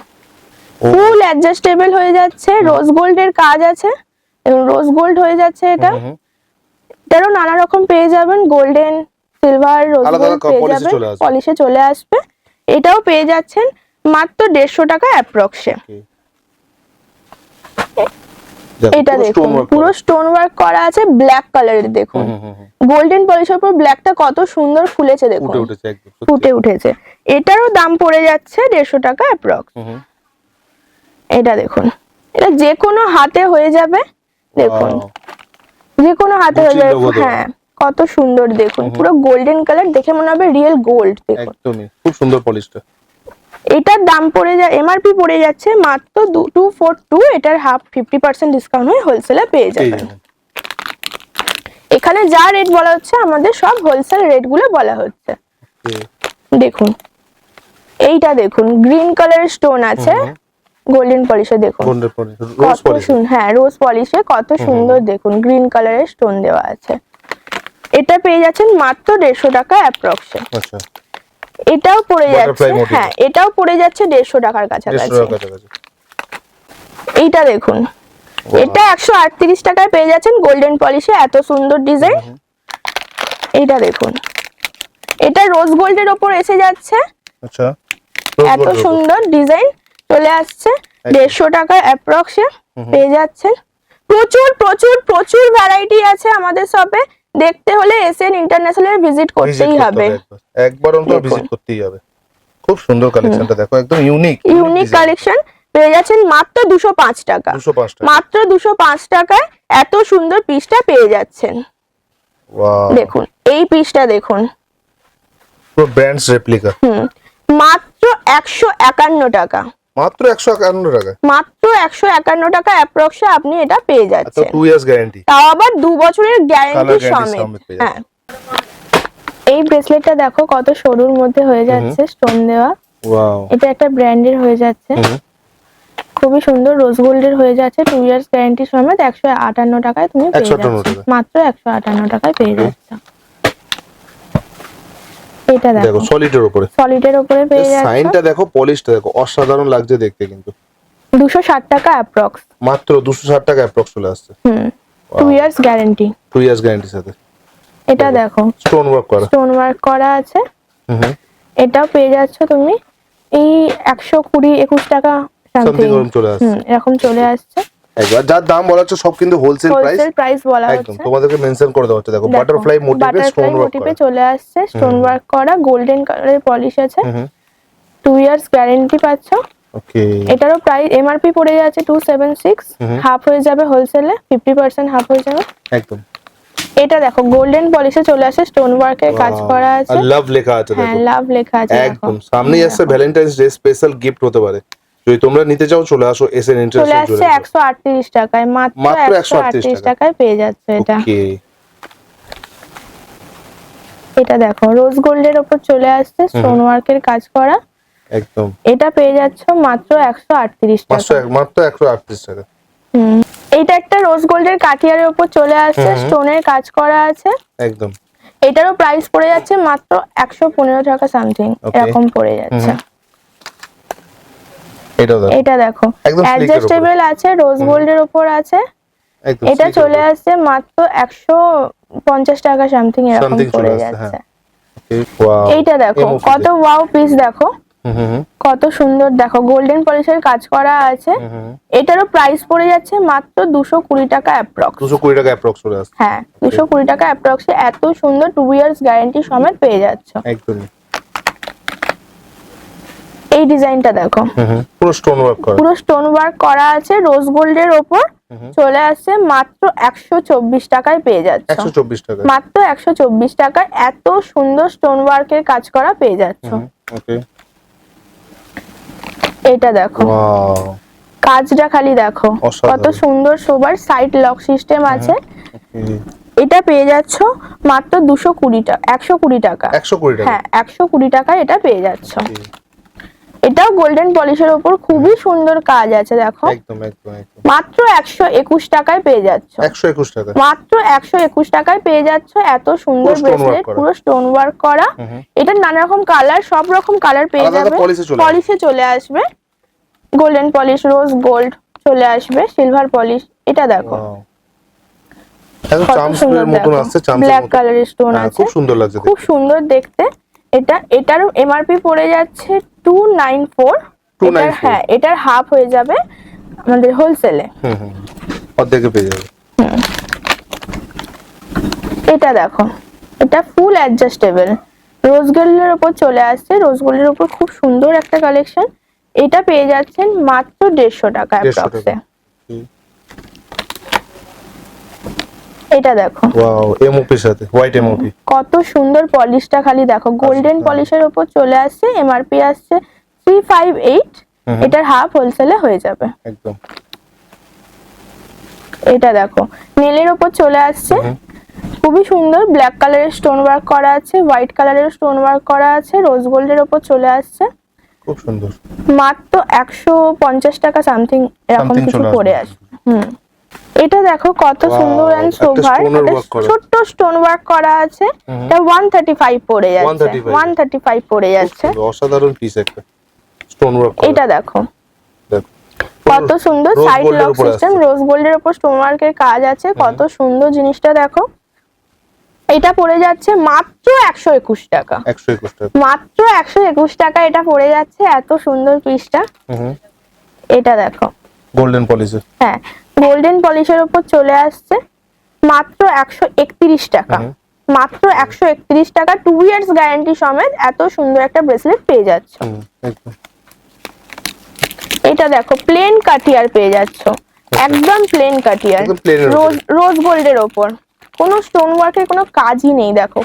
ফুল অ্যাডজাস্টেবল হয়ে যাচ্ছে, রোজ গোল্ডের কাজ আছে এবং রোজ গোল্ড হয়ে যাচ্ছে এটা। এটারও নানা রকম পেয়ে যাবেন, গোল্ডেন, সিলভার, রোজ আলাদা গোল্ড আলাদা পেয়ে polish এ যাবেন, চলে আসবে। পলিশে চলে আসবে। এটাও পেয়ে যাচ্ছেন মাত্র 150 টাকা অ্যাপ্রক্সে। এটা দেখুন পুরো স্টোন ওয়ার্ক করা আছে, ব্ল্যাক কালারের, দেখুন গোল্ডেন পলিশের উপর ব্ল্যাকটা কত সুন্দর ফুলেছে, দেখুন ফুটে উঠেছে একদম সত্যি। ফুটে উঠেছে। এটারও দাম পড়ে যাচ্ছে 150 টাকা অ্যাপ্রক্স। এটা দেখুন, এটা যে কোনো হাতে হয়ে যাবে, দেখুন যে কোনো হাতে হয়ে যাবে। হ্যাঁ কত সুন্দর, দেখুন পুরো গোল্ডেন কালার, দেখে মনে হবে রিয়েল গোল্ড, দেখুন একদমই খুব সুন্দর পলিশটা। এটার দাম পড়ে যায়, এমআরপি পড়ে যাচ্ছে মাত্র 242, এটার হাফ 50% ডিসকাউন্ট হয়ে হোলসেলে পেয়ে যাবেন। এখানে যা রেট বলা হচ্ছে আমাদের সব হোলসেল রেট গুলো বলা হচ্ছে। দেখুন এইটা দেখুন, গ্রিন কালারের স্টোন আছে, গোল্ডেন পলিশে, দেখুন রোজ পলিশ, হ্যাঁ রোজ পলিশে কত সুন্দর, দেখুন গ্রিন কালারের স্টোন দেওয়া আছে। এটা পেয়ে যাচ্ছেন মাত্র 150 টাকা অ্যাপ্রক্সে। আচ্ছা এটাও পড়ে যাচ্ছে, Butterfly motif। হ্যাঁ এটাও পড়ে যাচ্ছে 150 টাকার 150 কাছাকাছি। টাকার কাছাকাছি। এইটা দেখুন, এটা 138 টাকায় পেয়ে যাচ্ছেন গোল্ডেন পলিশে, এত সুন্দর ডিজাইন। এইটা দেখুন, এটা রোজ গোল্ডের ওপর এসে যাচ্ছে, আচ্ছা এত সুন্দর ডিজাইন চলে আসছে, 150 টাকা অ্যাপ্রক্সে পেয়ে যাচ্ছেন। প্রচুর প্রচুর প্রচুর ভ্যারাইটি আছে আমাদের শপে, দেখতে হলে এসএন ইন্টারন্যাশনাল ভিজিট করতেই হবে, একবার অন্তত ভিজিট করতেই হবে। খুব সুন্দর কালেকশনটা দেখো, একদম ইউনিক কালেকশন পেয়ে যাচ্ছেন মাত্র 205 টাকা, 205 টাকা, মাত্র 205 টাকায় এত সুন্দর পিসটা পেয়ে যাচ্ছেন। ওয়াও দেখুন এই পিসটা দেখুন, পুরো ব্র্যান্ডস রেপ্লিকা, মাত্র 151 টাকা, মাত্র 151 টাকা, মাত্র 151 টাকা অ্যাপ্রক্সে আপনি এটা পেয়ে আচ্ছা যাচ্ছেন, 2 ইয়ার্স গ্যারান্টি, তাও আবার 2 বছরের গ্যারান্টি Color guarantee সমেত। সমেত পেয়ে হ্যাঁ এই ব্রেসলেটটা দেখো কত সরুর মধ্যে হয়ে যাচ্ছে, স্টোন দেওয়া, ওয়াও এটা একটা ব্র্যান্ডের হয়ে যাচ্ছে, খুবই সুন্দর, রোজ গোল্ডের হয়ে যাচ্ছে, 2 ইয়ার্স গ্যারান্টি সমেত 158 টাকায় তুমি পেয়ে 158 যাচ্ছ, টাকা। মাত্র 158 টাকায় পেয়ে যাচ্ছ। এটা দেখো দেখো সলিডের উপরে, সলিডের উপরে পেয়ে যাচ্ছ, সাইনটা দেখো, পলিশটা দেখো, অসাধারণ লাগছে দেখতে, কিন্তু 260 টাকা অ্যাপ্রক্স, মাত্র 260 টাকা অ্যাপ্রক্স চলে আসছে। 2 ইয়ার্স গ্যারান্টি। 2 ইয়ার্স গ্যারান্টির সাথে এটা দেখো স্টোন ওয়ার্ক করা, স্টোন ওয়ার্ক করা আছে, এটাও পেয়ে যাচ্ছ তুমি এই 120-21 টাকা সামথিং এরকম চলে আসছে। এরকম চলে আসছে। একবার যার দাম বলা হচ্ছে সব কিন্তু হোলসেল প্রাইস, হোলসেল প্রাইস বলা একদম হচ্ছে। তোমাদেরকে মেনশন করে দেওয়া হচ্ছে। দেখো বাটারফ্লাই মোটিভে স্টোন ওয়ার্ক মোটিভে করা, চলে আসছে, স্টোন ওয়ার্ক করা, গোল্ডেন কালারের পলিশ আছে, 2 ইয়ার্স গ্যারান্টি পাচ্ছ। ওকে এটারও প্রাইস এমআরপি পড়ে যাচ্ছে 276, হাফ হয়ে যাবে হোলসেলে, 50% হাফ হয়ে যাবে। একদম এটা দেখো গোল্ডেন পলিশে চলে আসে, স্টোন ওয়ার্কের কাজ করা আছে, আর লাভ লেখা আছে হ্যাঁ দেখো, লাভ লেখা আছে দেখো। একদম সামনেই আসছে ভ্যালেন্টাইন্স ডে স্পেশাল গিফট হতে পারে, যদি তোমরা নিতে চাও চলে আসো এসএন চলে ইন্টারেস্টেড আসছে 138 টাকায়, মাত্র মাত্র 138 টাকায় পেয়ে যাচ্ছে এটা। ওকে এটা দেখো রোজ গোল্ডের উপর চলে আসছে, স্টোন ওয়ার্কের কাজ করা, একদম এটা পেয়ে যাচ্ছ মাত্র 138 টাকা। মাত্র 138 টাকা। এইটা একটা রোজ গোল্ডের কাটিয়ারের উপর চলে আসছে, স্টোনের কাজ করা আছে, একদম এটারও প্রাইস পড়ে যাচ্ছে মাত্র 115 টাকা সামথিং এরকম পড়ে যাচ্ছে। এটা দেখো অ্যাডজাস্টেবল আছে, রোজ গোল্ডের উপর আছে, এটা চলে আসছে মাত্র 150 টাকা সামথিং এরকম পড়ে যাচ্ছে। এইটা দেখো কত ওয়াও পিস, দেখো কত সুন্দর, দেখো গোল্ডেন পলিশের কাজ করা আছে, এটারও প্রাইস পড়ে যাচ্ছে মাত্র 220 টাকা অ্যাপ্রক্স। 220 টাকা অ্যাপ্রক্স চলে আসছে, হ্যাঁ 220 টাকা অ্যাপ্রক্সে এত সুন্দর 2 ইয়ার্স গ্যারান্টি সমেত পেয়ে যাচ্ছ। একদম এই ডিজাইনটা দেখো, পুরো স্টোন ওয়ার্ক করা, পুরো স্টোন ওয়ার্ক করা আছে, রোজ গোল্ডের উপর চলে আসছে, মাত্র 124 টাকায় পেয়ে যাচ্ছ। 124 টাকা, মাত্র 124 টাকায় এত সুন্দর স্টোন ওয়ার্কের কাজ করা পেয়ে যাচ্ছ। ওকে এটা দেখো ওয়াও, কাজটা খালি দেখো কত সুন্দর, সবার সাইড লক সিস্টেম আছে, এটা পেয়ে যাচ্ছ মাত্র 220 টাকা, 120 টাকা, 120 টাকা, হ্যাঁ 120 টাকায় এটা পেয়ে যাচ্ছ। এটাও গোল্ডেন পলিশের উপর খুবই সুন্দর কাজ আছে, দেখো একদম একদম একদম মাত্র 121 টাকায় পেয়ে যাচ্ছ। 121 টাকা, মাত্র 121 টাকায় পেয়ে যাচ্ছ এত সুন্দর ব্রেসলেট, পুরো স্টোন ওয়ার্ক করা, এটা নানা রকম কালার, সব রকম কালার পেয়ে যাবে, পলিশে চলে আসবে, গোল্ডেন পলিশ, রোজ গোল্ড চলে আসবে, সিলভার পলিশ। এটা দেখো ব্ল্যাক কালারের স্টোন আছে, খুব সুন্দর লাগছে, খুব সুন্দর দেখতে। এটার এমআরপি পড়ে যাচ্ছে 294, হ্যাঁ এটার হাফ হয়ে যাবে আমাদের হোলসেলে, অর্ধেকে পেয়ে যাবে। এটা দেখো এটা ফুল অ্যাডজাস্টেবল, রোজ গোল্ডের উপর চলে আসছে, রোজ গোল্ডের উপর খুব সুন্দর একটা কালেকশন, এটা পেয়ে যাচ্ছেন মাত্র 150 টাকা অ্যাপ্রক্সে। এটা দেখো ওয়াও, এমওপির সাথে হোয়াইট এমওপি, কত সুন্দর পলিশটা খালি দেখো, গোল্ডেন পলিশের উপর চলে আসছে, এমআরপি আসছে 358, এটার হাফ হোলসেলে হয়ে যাবে একদম। এটা দেখো নীলের উপর চলে আসছে, খুবই সুন্দর, ব্ল্যাক কালারের স্টোন ওয়ার্ক করা আছে, হোয়াইট কালারের স্টোন ওয়ার্ক করা আছে, রোজ গোল্ডের উপর চলে আসছে, খুব সুন্দর, মাত্র 150 টাকা সামথিং এরকম কিছু পড়ে আসবে। এটা দেখো কত সুন্দর এন্ড সোভার, ছোট্ট স্টোন ওয়ার্ক করা আছে, এটা 135 পড়ে যাচ্ছে, 135 পড়ে যাচ্ছে, অসাধারণ পিস একটা স্টোন ওয়ার্ক। এটা দেখো কত সুন্দর সাইড লক সিস্টেম, রোজ গোল্ডের উপর স্টোন ওয়ার্কের কাজ আছে, কত সুন্দর জিনিসটা দেখো। এটা পড়ে যাচ্ছে মাত্র 121 টাকা, 121 টাকা, মাত্র 121 টাকা এটা পড়ে যাচ্ছে, এত সুন্দর পিসটা। এটা দেখো গোল্ডেন পলিশের, হ্যাঁ গোল্ডেন পলিশের উপর চলে আসছে, মাত্র 131 টাকা, মাত্র 131 টাকা 2 ইয়ার্স গ্যারান্টি সমেত এত সুন্দর একটা ব্রেসলেট পেয়ে যাচ্ছ। এটা দেখো প্লেন কাটিয়ার পেয়ে যাচ্ছ, একদম প্লেন কাটিয়ার, রোজ গোল্ডের উপর, কোনো স্টোন ওয়ার্কের কোনো কাজই নেই দেখো,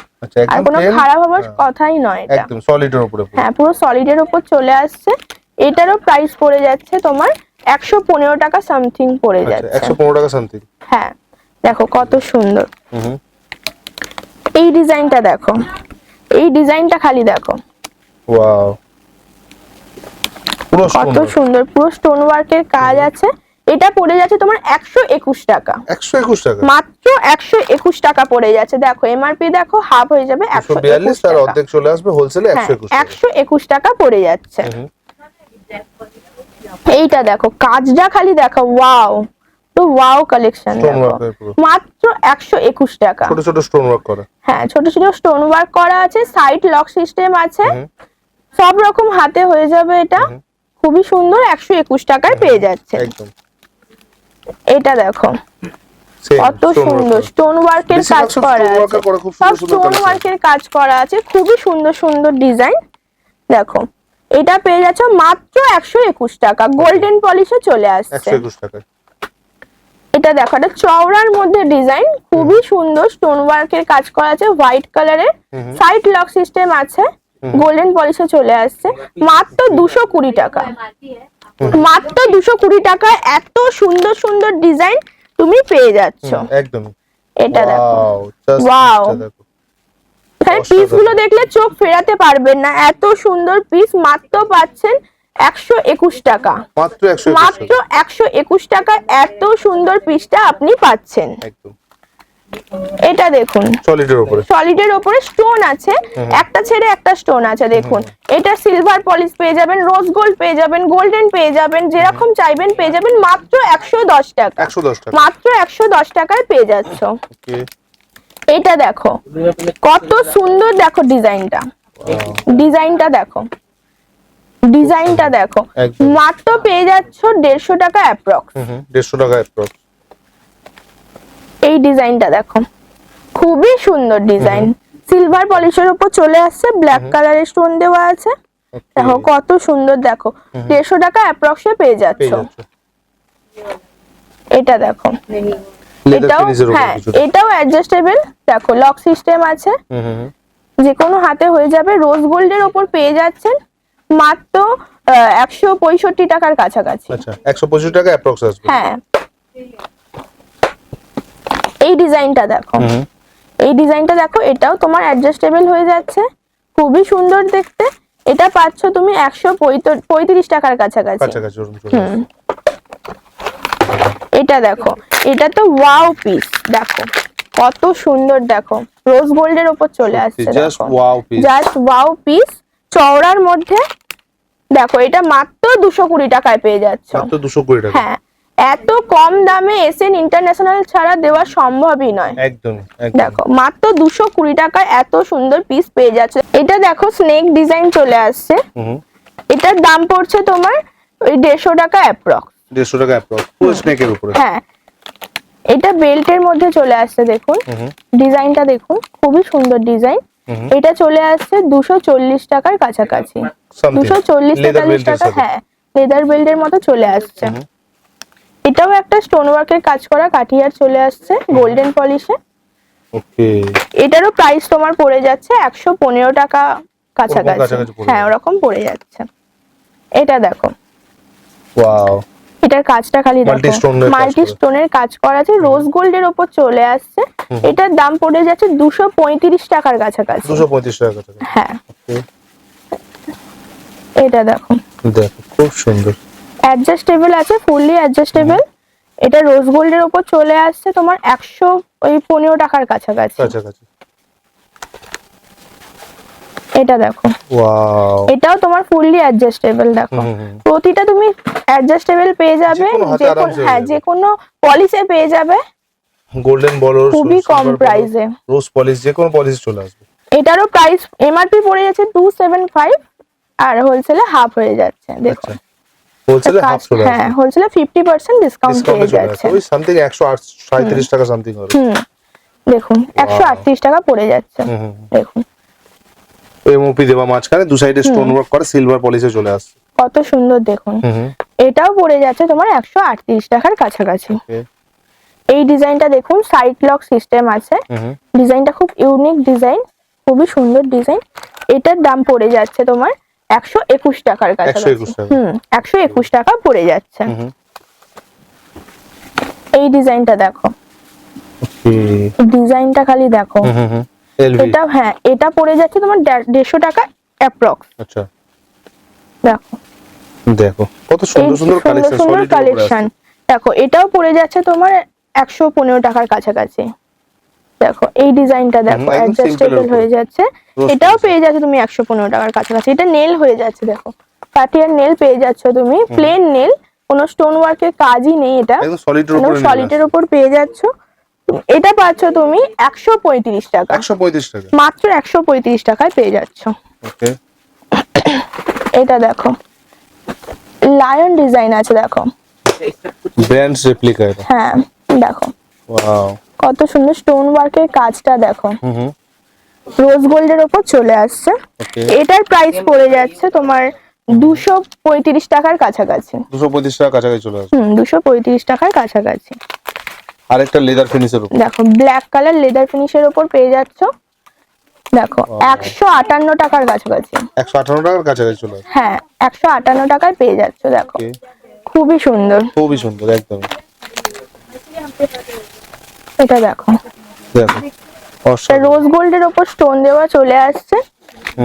আর কোনো খারাপ হওয়ার কথাই নয়, এটা একদম সলিডের উপরে, হ্যাঁ পুরো সলিডের উপর চলে আসছে, এটারও প্রাইস পড়ে যাচ্ছে তোমার 115 টাকা সামথিং পড়ে যাচ্ছে, 115 টাকা সামথিং। হ্যাঁ দেখো কত সুন্দর, এই ডিজাইনটা দেখো, এই ডিজাইনটা খালি দেখো, ওয়াও কত সুন্দর, পুরো স্টোন ওয়ার্কের কাজ আছে, এটা পড়ে যাচ্ছে তোমার 121 টাকা, 121 টাকা, মাত্র 121 টাকা পড়ে যাচ্ছে, দেখো এমআরপি দেখো হাফ হয়ে যাবে 142, তার অর্ধেক চলে আসবে হোলসেলে 121 টাকা পড়ে যাচ্ছে। এইটা দেখো কাজটা খালি দেখো, ওয়াও তো ওয়াও কালেকশন, মাত্র 121 টাকা, ছোট ছোট স্টোন ওয়ার্ক করা, হ্যাঁ ছোট ছোট স্টোন ওয়ার্ক করা আছে, সাইড লক সিস্টেম আছে, সব রকম হাতে হয়ে যাবে, এটা খুবই সুন্দর, 121 টাকায় পেয়ে যাচ্ছে। এটা দেখো কত সুন্দর স্টোন ওয়ার্কের কাজ করা আছে, সব স্টোন ওয়ার্কের কাজ করা আছে, খুবই সুন্দর সুন্দর ডিজাইন। দেখো এটা পেয়ে যাচ্ছে মাত্র 121 টাকা, গোল্ডেন পলিশে চলে আসছে, 121 টাকা। এটা দেখো, এটা চওড়ার মধ্যে ডিজাইন, খুবই সুন্দর স্টোন ওয়ার্কের কাজ করা আছে, হোয়াইট কালারের, সাইড লক সিস্টেম আছে, গোল্ডেন পলিশে চলে আসছে, মাত্র 220 টাকা। মাত্র 220 টাকা এত সুন্দর সুন্দর ডিজাইন তুমি পেয়ে যাচ্ছ। একদম। এটা দেখো, ওয়াও, এখানে পিস গুলো দেখলে চোখ ফেরাতে পারবেন না, এত সুন্দর পিস। মাত্র পাচ্ছেন 121 টাকা, মাত্র মাত্র 121 টাকা এত সুন্দর পিসটা আপনি পাচ্ছেন। একদম। এটা দেখুন, সলিডের উপরে স্টোন আছে, একটা ছেড়ে একটা স্টোন আছে। দেখুন, এটা সিলভার পলিশ পেয়ে যাবেন, রোজ গোল্ড পেয়ে যাবেন, গোল্ডেন পেয়ে যাবেন, যেরকম চাইবেন পেয়ে যাবেন, মাত্র 110 টাকা। মাত্র 110 টাকায় পেয়ে যাচ্ছ। এটা দেখো কত সুন্দর, দেখো ডিজাইনটা, ডিজাইনটা দেখো, ডিজাইনটা দেখো, মাত্র পেয়ে যাচ্ছ 150 টাকা অ্যাপ্রক্স। 150 টাকা অ্যাপ্রক্স। এই ডিজাইনটা দেখো, খুবই সুন্দর ডিজাইন, সিলভার পলিশের উপর চলে আসছে, ব্ল্যাক কালারের স্টোন দেওয়া আছে। দেখো কত সুন্দর, দেখো 150 টাকা অ্যাপ্রক্সে পেয়ে যাচ্ছ। এটা দেখো, এটাও, হ্যাঁ এটাও অ্যাডজাস্টেবল, দেখো লক সিস্টেম আছে, যে কোনো হাতে হয়ে যাবে। রোজ গোল্ডের উপর পেয়ে যাচ্ছেন মাত্র 165 টাকার কাছাকাছি। আচ্ছা, 165 টাকা অ্যাপ্রক্স আসবে। হ্যাঁ, এই ডিজাইনটা দেখো, এই ডিজাইনটা দেখো, এটাও তোমার অ্যাডজাস্টেবল হয়ে যাচ্ছে, খুবই সুন্দর দেখতে। এটা পাচ্ছ তুমি 135 টাকার কাছাকাছি। এটা দেখো, এটা তো ওয়াও পিস, দেখো কত সুন্দর, দেখো রোজ গোল্ডের উপর চলে আসছে, just wow piece, just wow piece, চওড়ার মধ্যে। দেখো এটা মাত্র 220 টাকায় পেয়ে যাচ্ছ। মাত্র 220 টাকা। হ্যাঁ, এত কম দামে এসএন ইন্টারন্যাশনাল ছাড়া দেওয়া সম্ভবই নয়। একদম। দেখো মাত্র 220 টাকায় এত সুন্দর পিস পেয়ে যাচ্ছে। এটা দেখো স্নেক ডিজাইন চলে আসছে, এটার দাম পড়ছে তোমার ওই 150 টাকা অ্যাপ্রক্স। 150 টাকা অ্যাপ্রক্স, পুরো স্নেকের উপরে। হ্যাঁ, এটা বেল্টের মধ্যে চলে আসছে, দেখুন ডিজাইনটা দেখুন, খুবই সুন্দর ডিজাইন। এটা চলে আসছে 240 টাকার কাছাকাছি, 240-43 টাকা। হ্যাঁ, লেদার বেল্টের মতো চলে আসছে। এটাও একটা স্টোন ওয়ার্কের কাজ করা কাঠিয়ার চলে আসছে, গোল্ডেন পলিশে। ওকে, এটারও প্রাইস তোমার পড়ে যাচ্ছে 115 টাকা কাছাকাছি। হ্যাঁ, ওরকম পড়ে যাচ্ছে। এটা দেখো, ওয়াও, এটার কাজটা খালি দেখো, মাল্টি স্টোনের কাজ করা আছে, রোজ গোল্ডের উপর চলে আসছে। এটার দাম পড়ে যাচ্ছে 235 টাকার কাছাকাছি। 235 টাকা। হ্যাঁ, এটা দেখো, দেখো খুব সুন্দর, অ্যাডজাস্টেবল আছে, ফুললি অ্যাডজাস্টেবল। এটা রোজ গোল্ডের উপর চলে আসছে তোমার 115 টাকার কাছাকাছি। এটা দেখো, ওয়াও, এটাও তোমার ফুললি অ্যাডজাস্টেবল। দেখো প্রতিটা তুমি অ্যাডজাস্টেবল পেয়ে যাবে, হ্যাঁ যে কোনো পলিশে পেয়ে যাবে, গোল্ডেন বলো, খুবই কম প্রাইসে, রোজ পলিশ, যে কোনো পলিশ চলে আসবে। এটারও প্রাইস এমআরপি পড়ে যাচ্ছে 275, আর হোলসেলে হাফ হয়ে যাচ্ছে। দেখো হোলসেলে হাফ চলে আসবে। হ্যাঁ, হোলসেলে 50% ডিসকাউন্ট পেয়ে যাচ্ছে। ওই সামথিং 137 টাকা সামথিং হবে। দেখুন 138 টাকা পড়ে যাচ্ছে। দেখুন এমওপি দেওয়া, মাঝখানে দু সাইডে স্টোন ওয়ার্ক করা, সিলভার পলিশে চলে আসছে, কত সুন্দর দেখুন। এটাও পড়ে যাচ্ছে তোমার 138 টাকার কাছাকাছি। এই ডিজাইনটা দেখুন, সাইড লক সিস্টেম আছে, ডিজাইনটা খুব ইউনিক ডিজাইন, খুবই সুন্দর ডিজাইন। এটার দাম পড়ে যাচ্ছে তোমার 121 টাকার কাছাকাছি। 121 টাকা পড়ে যাচ্ছে। এই ডিজাইনটা দেখো, ডিজাইনটা খালি দেখো, এটা হ্যাঁ এটা পড়ে যাচ্ছে তোমার 150 টাকা অ্যাপ্রক্স। আচ্ছা, দেখো দেখো কত সুন্দর সুন্দর কালেকশন। দেখো এটাও পড়ে যাচ্ছে তোমার 115 টাকার কাছাকাছি। দেখো এই ডিজাইনটা দেখো, অ্যাডজাস্টেবল হয়ে যাচ্ছে, এটাও পেয়ে যাচ্ছে তুমি 115 টাকার কাছাকাছি। এটা নেল হয়ে যাচ্ছে, দেখো কাটিয়ার নেল পেয়ে যাচ্ছ তুমি, প্লেন নেল, কোনো স্টোন ওয়ার্কের কাজই নেই, এটা সলিডের উপর পেয়ে যাচ্ছ। এটা পাচ্ছ তুমি 135 টাকা, মাত্র 135 টাকায় পেয়ে যাচ্ছ। এটা দেখো লায়ন ডিজাইন আছে, দেখো ব্র্যান্ড রেপ্লিকা। হ্যাঁ দেখো, ওয়াও কত সুন্দর স্টোন ওয়ার্কের কাজটা দেখো, রোজ গোল্ডের উপর চলে আসছে। এটার প্রাইস পড়ে যাচ্ছে তোমার 235 টাকার কাছাকাছি। 235 টাকার কাছাকাছি চলে আসছে। 235 টাকার কাছাকাছি। আরেকটা লেদার ফিনিশের উপর দেখো ব্ল্যাক কালার লেদার ফিনিশের উপর পেয়ে যাচ্ছ। দেখো 158 টাকার কাছাকাছি। 158 টাকার কাছাকাছি চলে আসবে। হ্যাঁ 158 টাকায় পেয়ে যাচ্ছ। দেখো Okay, খুবই সুন্দর। খুবই সুন্দর একদম। এটা দেখো দেখো অসাধারণ। রোজ গোল্ডের উপর স্টোন দেওয়া চলে আসছে।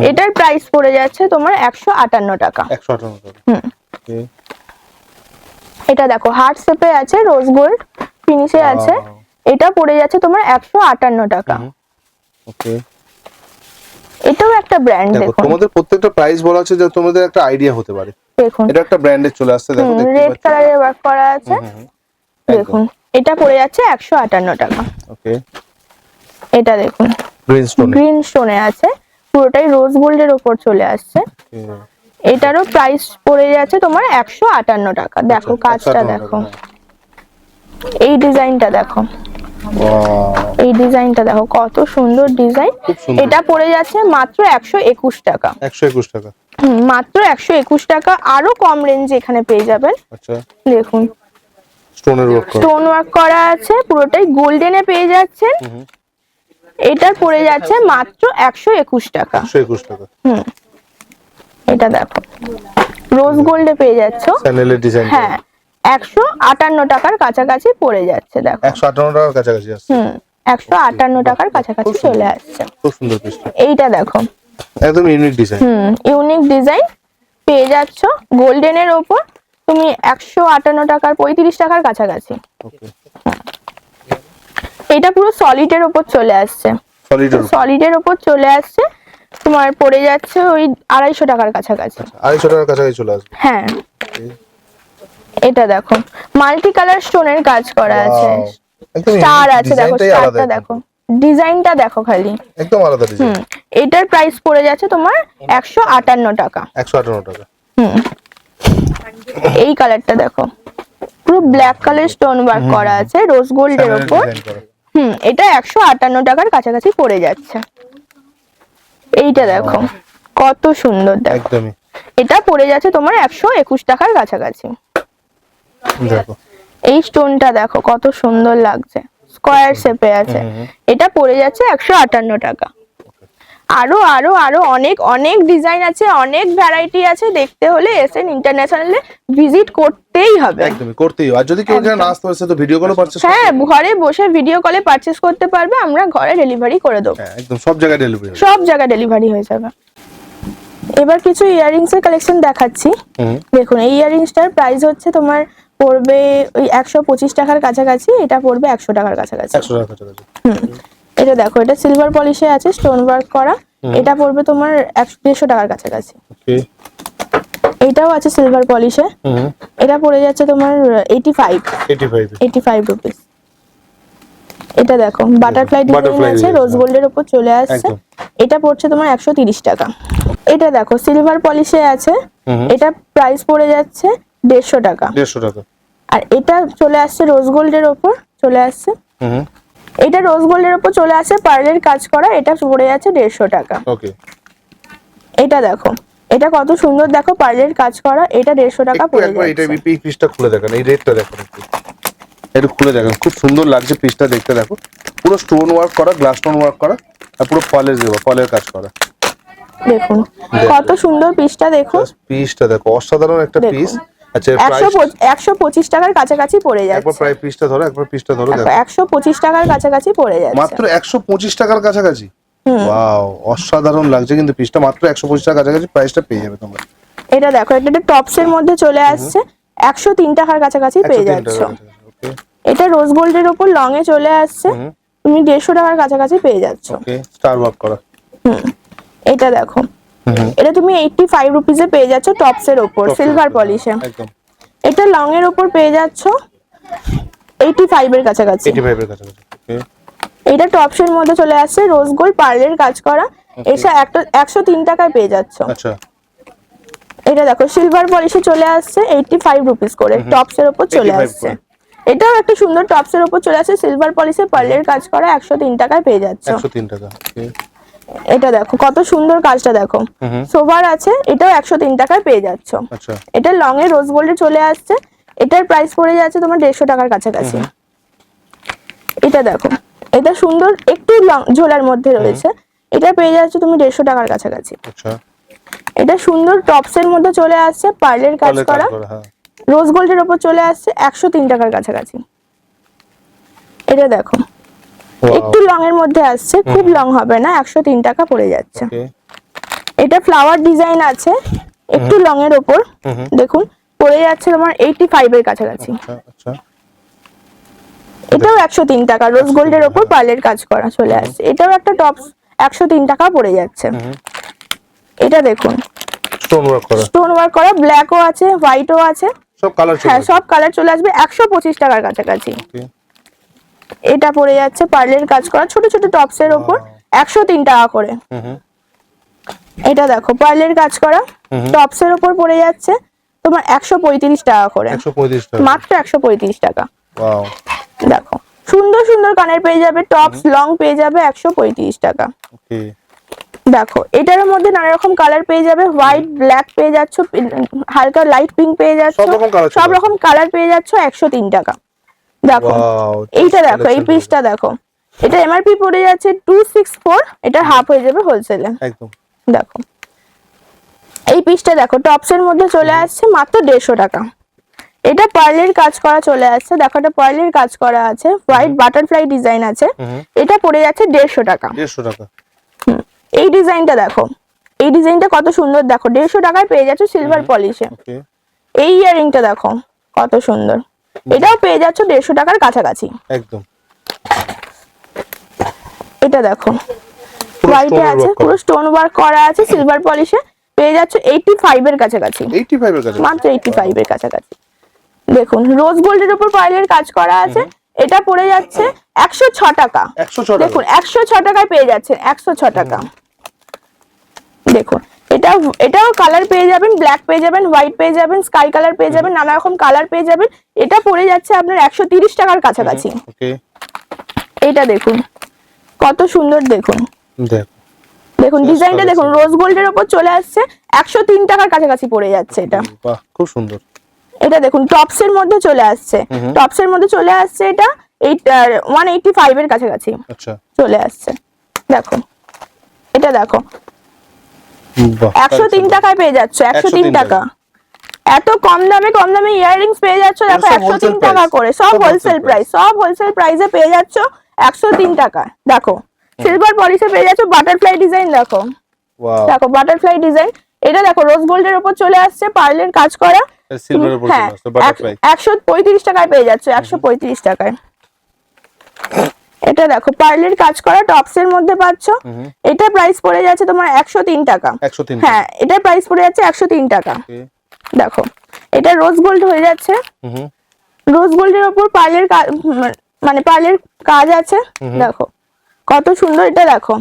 এটার প্রাইস পড়ে যাচ্ছে তোমার 158 টাকা। 158 টাকা। Okay, এটা দেখো হার্ট শেপে আছে, রোজ গোল্ড ফিনিশে আছে। এটা পড়ে যাচ্ছে তোমার 158 টাকা। ওকে, এটাও একটা ব্র্যান্ড। দেখো দেখুন তোমাদের প্রত্যেকটা প্রাইস বলা আছে, যে তোমাদের একটা আইডিয়া হতে পারে। দেখুন এটা একটা ব্র্যান্ডের চলে আসছে, দেখো দেখতে রেড পাচ্ছ। কালারের ওয়ার্ক করা আছে। দেখুন এটা পড়ে যাচ্ছে 158 টাকা। ওকে, এটা দেখুন গ্রিন স্টোন। গ্রিন স্টোনে আছে, পুরোটাই রোজ গোল্ডের উপর চলে আসছে। এটারও প্রাইস পড়ে যাচ্ছে তোমার 158 টাকা। দেখো কাজটা দেখো, এই ডিজাইনটা দেখো, এই ডিজাইনটা দেখো কত সুন্দর ডিজাইন। খুব সুন্দর। এটা পড়ে যাচ্ছে মাত্র 121 টাকা। 121 টাকা। মাত্র 121 টাকা। আরো কম রেঞ্জে এখানে পেয়ে যাবেন। আচ্ছা, দেখুন স্টোনের ওয়ার্ক করা। স্টোন ওয়ার্ক করা আছে, পুরোটাই গোল্ডেনে পেয়ে যাচ্ছেন। এটার পড়ে যাচ্ছে মাত্র 121 টাকা। 121 টাকা। এটা দেখো রোজ গোল্ডে পেয়ে যাচ্ছ। চ্যানেলের ডিজাইন। হ্যাঁ 158 টাকার কাছাকাছি পড়ে যাচ্ছে। দেখো 158 টাকার কাছাকাছি আসছে। 158 টাকার কাছাকাছি চলে আসছে। খুব সুন্দর পিসটা, এইটা দেখো একদম ইউনিক ডিজাইন। ইউনিক ডিজাইন পেয়ে যাচ্ছ গোল্ডেনের ওপর তুমি 158 টাকার 35 টাকার কাছাকাছি। ওকে, এটা পুরো সলিডের ওপর চলে আসছে। সলিডের সলিডের ওপর চলে আসছে, তোমার পড়ে যাচ্ছে ওই 250 টাকার কাছাকাছি। 250 টাকার কাছাকাছি চলে আসবে। হ্যাঁ এটা দেখো মাল্টি কালার স্টোনের কাজ করা আছে, একদম স্টার আছে। দেখো ডিজাইনটাই স্টারটা আলাদা, দেখো, ডিজাইনটা দেখো খালি। একদম আলাদা ডিজাইন। এটার প্রাইস পড়ে যাচ্ছে তোমার 158 টাকা। 158 টাকা। এই কালারটা দেখো পুরো ব্ল্যাক কালার স্টোন ওয়ার্ক করা আছে রোজ গোল্ডের চ্যানেলের উপর। ডিজাইন করা। এটা 158 টাকার কাছাকাছি পড়ে যাচ্ছে। এইটা দেখো কত সুন্দর। দেখো একদমই। এটা পড়ে যাচ্ছে তোমার 121 টাকার কাছাকাছি। দেখো এই স্টোনটা দেখো কত সুন্দর লাগছে, স্কয়ার শেপে আছে। এটা পড়ে যাচ্ছে 158 টাকা। আরো আরো আরো অনেক অনেক ডিজাইন আছে, অনেক ভ্যারাইটি আছে। দেখতে হলে এসএন ইন্টারন্যাশনালে ভিজিট করতেই হবে। একদমই করতেই। আর যদি কেউ এখানে না আসতে পারছে তো ভিডিও কলে পারচেজ। হ্যাঁ ঘরে বসে ভিডিও কলে পারচেজ করতে পারবে, আমরা ঘরে ডেলিভারি করে দেবো। হ্যাঁ একদম সব জায়গায় ডেলিভারি। সব জায়গায় ডেলিভারি হয়ে যাবে। এবার কিছু ইয়াররিংস এর কালেকশন দেখাচ্ছি। দেখুন এই ইয়াররিংসটার প্রাইস হচ্ছে তোমার পড়বে ওই 125 টাকার কাছাকাছি। এটা পড়বে 100 টাকার কাছাকাছি। 100 টাকার কাছাকাছি। এটা দেখো এটা সিলভার পলিশে আছে, স্টোন ওয়ার্ক করা। এটা পড়বে তোমার 150 টাকার কাছাকাছি। ওকে, এটাও আছে সিলভার পলিশে। এটা পড়ে যাচ্ছে তোমার 85 রুপিস। এটা দেখো বাটারফ্লাই ডিজাইন আছে, রোজ গোল্ডের উপর চলে আসছে। এটা পড়ছে তোমার 130 টাকা। এটা দেখো সিলভার পলিশে আছে, এটা প্রাইস পড়ে যাচ্ছে 150 টাকা। 150 টাকা। আর এটা চলে আসছে রোজ গোল্ডের উপর চলে আসছে। এটা রোজ গোল্ডের উপর চলে আসে পার্লের কাজ করা। এটা পড়ে যাচ্ছে 150 টাকা। ওকে, এটা দেখো এটা কত সুন্দর, দেখো পার্লের কাজ করা। এটা 150 টাকা পড়ে একবার এটা যাচ্ছে। এই পিসটা খুলে দেখেন, এই রেটটা দেখেন একটু খুলে দেখেন। খুব সুন্দর লাগছে পিসটা দেখতে। দেখো পুরো স্টোন ওয়ার্ক করা, গ্লাস স্টোন ওয়ার্ক করা, আর পুরো ফলের কাজ করা। দেখুন কত সুন্দর পিসটা দেখুন। পিসটা দেখো অসাধারণ একটা পিস। আচ্ছা প্রাইস 125 টাকার কাছাকাছি পড়ে একবার যাচ্ছে। প্রায় পিসটা ধরো, একবার পিসটা ধরো। দেখো 125 টাকার কাছাকাছি পড়ে যাচ্ছে। মাত্র 125 টাকার কাছাকাছি। ওয়াও অসাধারণ লাগছে কিন্তু পিসটা। মাত্র 125 টাকার কাছাকাছি প্রাইসটা পেয়ে যাবে তোমরা। এটা দেখো এটা টপস এর মধ্যে চলে আসছে, 103 টাকার কাছাকাছি পেয়ে যাচ্ছে। ওকে, এটা রোজ গোল্ডের উপর লং এ চলে আসছে, তুমি 150 টাকার কাছাকাছি পেয়ে যাচ্ছ। ওকে, স্টার ওয়ার্ক করা। এটা দেখো এটা তুমি 85 রুপিসে পেয়ে যাচ্ছ টপস এর উপর সিলভার পলিশে। একদম এটা লং এর উপর পেয়ে যাচ্ছ 85 এর কাছাকাছি। 85 এর কাছাকাছি। ওকে, এটা টপস এর মধ্যে চলে আসছে, রোজ গোল্ড পার্লের কাজ করা। এটা 103 টাকায় পেয়ে যাচ্ছ। আচ্ছা, এটা দেখো সিলভার পলিশে চলে আসছে 85 রুপিস করে টপস এর উপর চলে 85 আসছে। এটাও একটা সুন্দর টপস এর উপর চলে আসছে, সিলভার পলিশে পার্লের কাজ করা। 103 টাকায় পেয়ে যাচ্ছ। 103 টাকা। ওকে, এটা দেখো কত সুন্দর কাজটা দেখো, সোভার আছে। এটাও 103 টাকায় পেয়ে যাচ্ছ। আচ্ছা, এটা লং এ রোজ গোল্ডে চলে আসছে। এটার প্রাইস পড়ে যাচ্ছে তোমার 150 টাকার কাছাকাছি। এটা দেখো, এটা সুন্দর একটু ঝোলার মধ্যে রয়েছে, এটা পেয়ে যাচ্ছ তুমি 150 টাকার কাছাকাছি। আচ্ছা, এটা সুন্দর টপস এর মধ্যে চলে আসছে, পার্লের কাজ করা, হ্যাঁ। রোজ গোল্ডের উপর চলে আসছে 103 টাকার কাছাকাছি। এটা দেখো একটু লং এর মধ্যে আসছে, খুব লং হবে না, 103 টাকা পড়ে যাচ্ছে। এটা ফ্লাওয়ার ডিজাইন আছে একটু লং এর উপর, দেখুন পড়ে যাচ্ছে তোমার 85 এর কাছাকাছি। আচ্ছা, এটাও 103 টাকা, রোজ গোল্ডের উপর পার্লের কাজ করা চলে আসছে। এটাও একটা টপস 103 টাকা পড়ে যাচ্ছে। এটা দেখুন স্টোন ওয়ার্ক করা, ব্ল্যাকও আছে, হোয়াইটও আছে, সব কালার, হ্যাঁ সব কালার চলে আসবে 125 টাকার কাছাকাছি। এটা পড়ে যাচ্ছে পার্লের কাজ করা ছোট ছোট টপস এর উপর 103 টাকা করে। এটা দেখো পার্লের কাজ করা টপস এর উপর পড়ে যাচ্ছে তোমার 135 টাকা করে, 135 টাকা, মাত্র 135 টাকা। ওয়াও, দেখো সুন্দর সুন্দর কানের পেয়ে যাবে, টপস লং পেয়ে যাবে 135 টাকা। ওকে, দেখো এটার মধ্যে নানা রকম কালার পেয়ে যাবে, হোয়াইট ব্ল্যাক পেয়ে যাচ্ছ, হালকা লাইট পিঙ্ক পেয়ে যাচ্ছ, সব রকম কালার পেয়ে যাচ্ছ 103 টাকা। দেখো এইটা দেখো, এই পিসটা দেখো, এটা এমআরপি পড়ে যাচ্ছে 264, এটা হাফ হয়ে যাবে হোলসেলে একদম। দেখো এই পিসটা দেখো টপস এর মধ্যে চলে আসছে মাত্র 150 টাকা। এটা পার্লের কাজ করা চলে আসছে, দেখো এটা পার্লের কাজ করা আছে, হোয়াইট বাটারফ্লাই ডিজাইন আছে, এটা পড়ে যাচ্ছে 150 টাকা। 150 টাকা। এই ডিজাইনটা দেখো, এই ডিজাইনটা কত সুন্দর, দেখো 150 টাকায় পেয়ে যাচ্ছ সিলভার পলিশে। এই ইয়ারিংটা দেখো কত সুন্দর, এটাও পেয়ে যাচ্ছ 150 টাকার কাছাকাছি একদম। এটা দেখো হোয়াইটে আছে, পুরো স্টোন ওয়ার্ক করা আছে, সিলভার পলিশে পেয়ে যাচ্ছ 85 এর কাছাকাছি, 85 এর কাছাকাছি, মাত্র 85 এর কাছাকাছি। দেখুন রোজ গোল্ডের উপর পার্লের কাজ করা আছে, এটা পড়ে যাচ্ছে 106 টাকা। 106 টাকা, দেখুন 106 টাকায় পেয়ে যাচ্ছে, 106 টাকা। দেখুন এটাও কালার পেয়ে যাবেন, ব্ল্যাক পেয়ে যাবেন, হোয়াইট পেয়ে যাবেন, স্কাই কালার পেয়ে যাবেন, নানা রকম কালার পেয়ে যাবেন। এটা পড়ে যাচ্ছে আপনার 130 টাকার কাছাকাছি। এটা দেখুন কত সুন্দর, দেখুন দেখুন ডিজাইনটা দেখুন, রোজ গোল্ডের উপর চলে আসছে 103 টাকার কাছাকাছি পড়ে যাচ্ছে। এটা বাহ, খুব সুন্দর। এটা দেখুন টপস এর মধ্যে চলে আসছে, টপস এর মধ্যে চলে আসছে, এটা 185 এর কাছাকাছি আচ্ছা চলে আসছে। দেখো এটা দেখো 103 টাকায় পেয়ে যাচ্ছ, 103 টাকা। এত কম দামে ইয়াররিংস পেয়ে যাচ্ছ, দেখো 103 টাকা করে, সব হোলসেল প্রাইস, সব হোলসেল প্রাইসে পেয়ে যাচ্ছ 103 টাকা। দেখো সিলভার পলিশে পেয়ে যাচ্ছ বাটারফ্লাই ডিজাইন, দেখো দেখো বাটারফ্লাই ডিজাইন। এটা দেখো রোজ গোল্ডের উপর চলে আসছে, পার্লের কাজ করা, সিলভার উপর চলে আসছে, বাটারফ্লাই 135 টাকায় পেয়ে যাচ্ছে, 135 টাকায়। এটা দেখো পার্লের কাজ করা টপস এর মধ্যে পাচ্ছ, এটা প্রাইস পড়ে যাচ্ছে তোমার 103 টাকা। 103, হ্যাঁ এটা প্রাইস পড়ে যাচ্ছে 103 টাকা। দেখো এটা রোজ গোল্ড হয়ে যাচ্ছে, রোজ গোল্ডের উপর পার্লের মানে পার্লের কাজ আছে, দেখো কত সুন্দর। এটা দেখো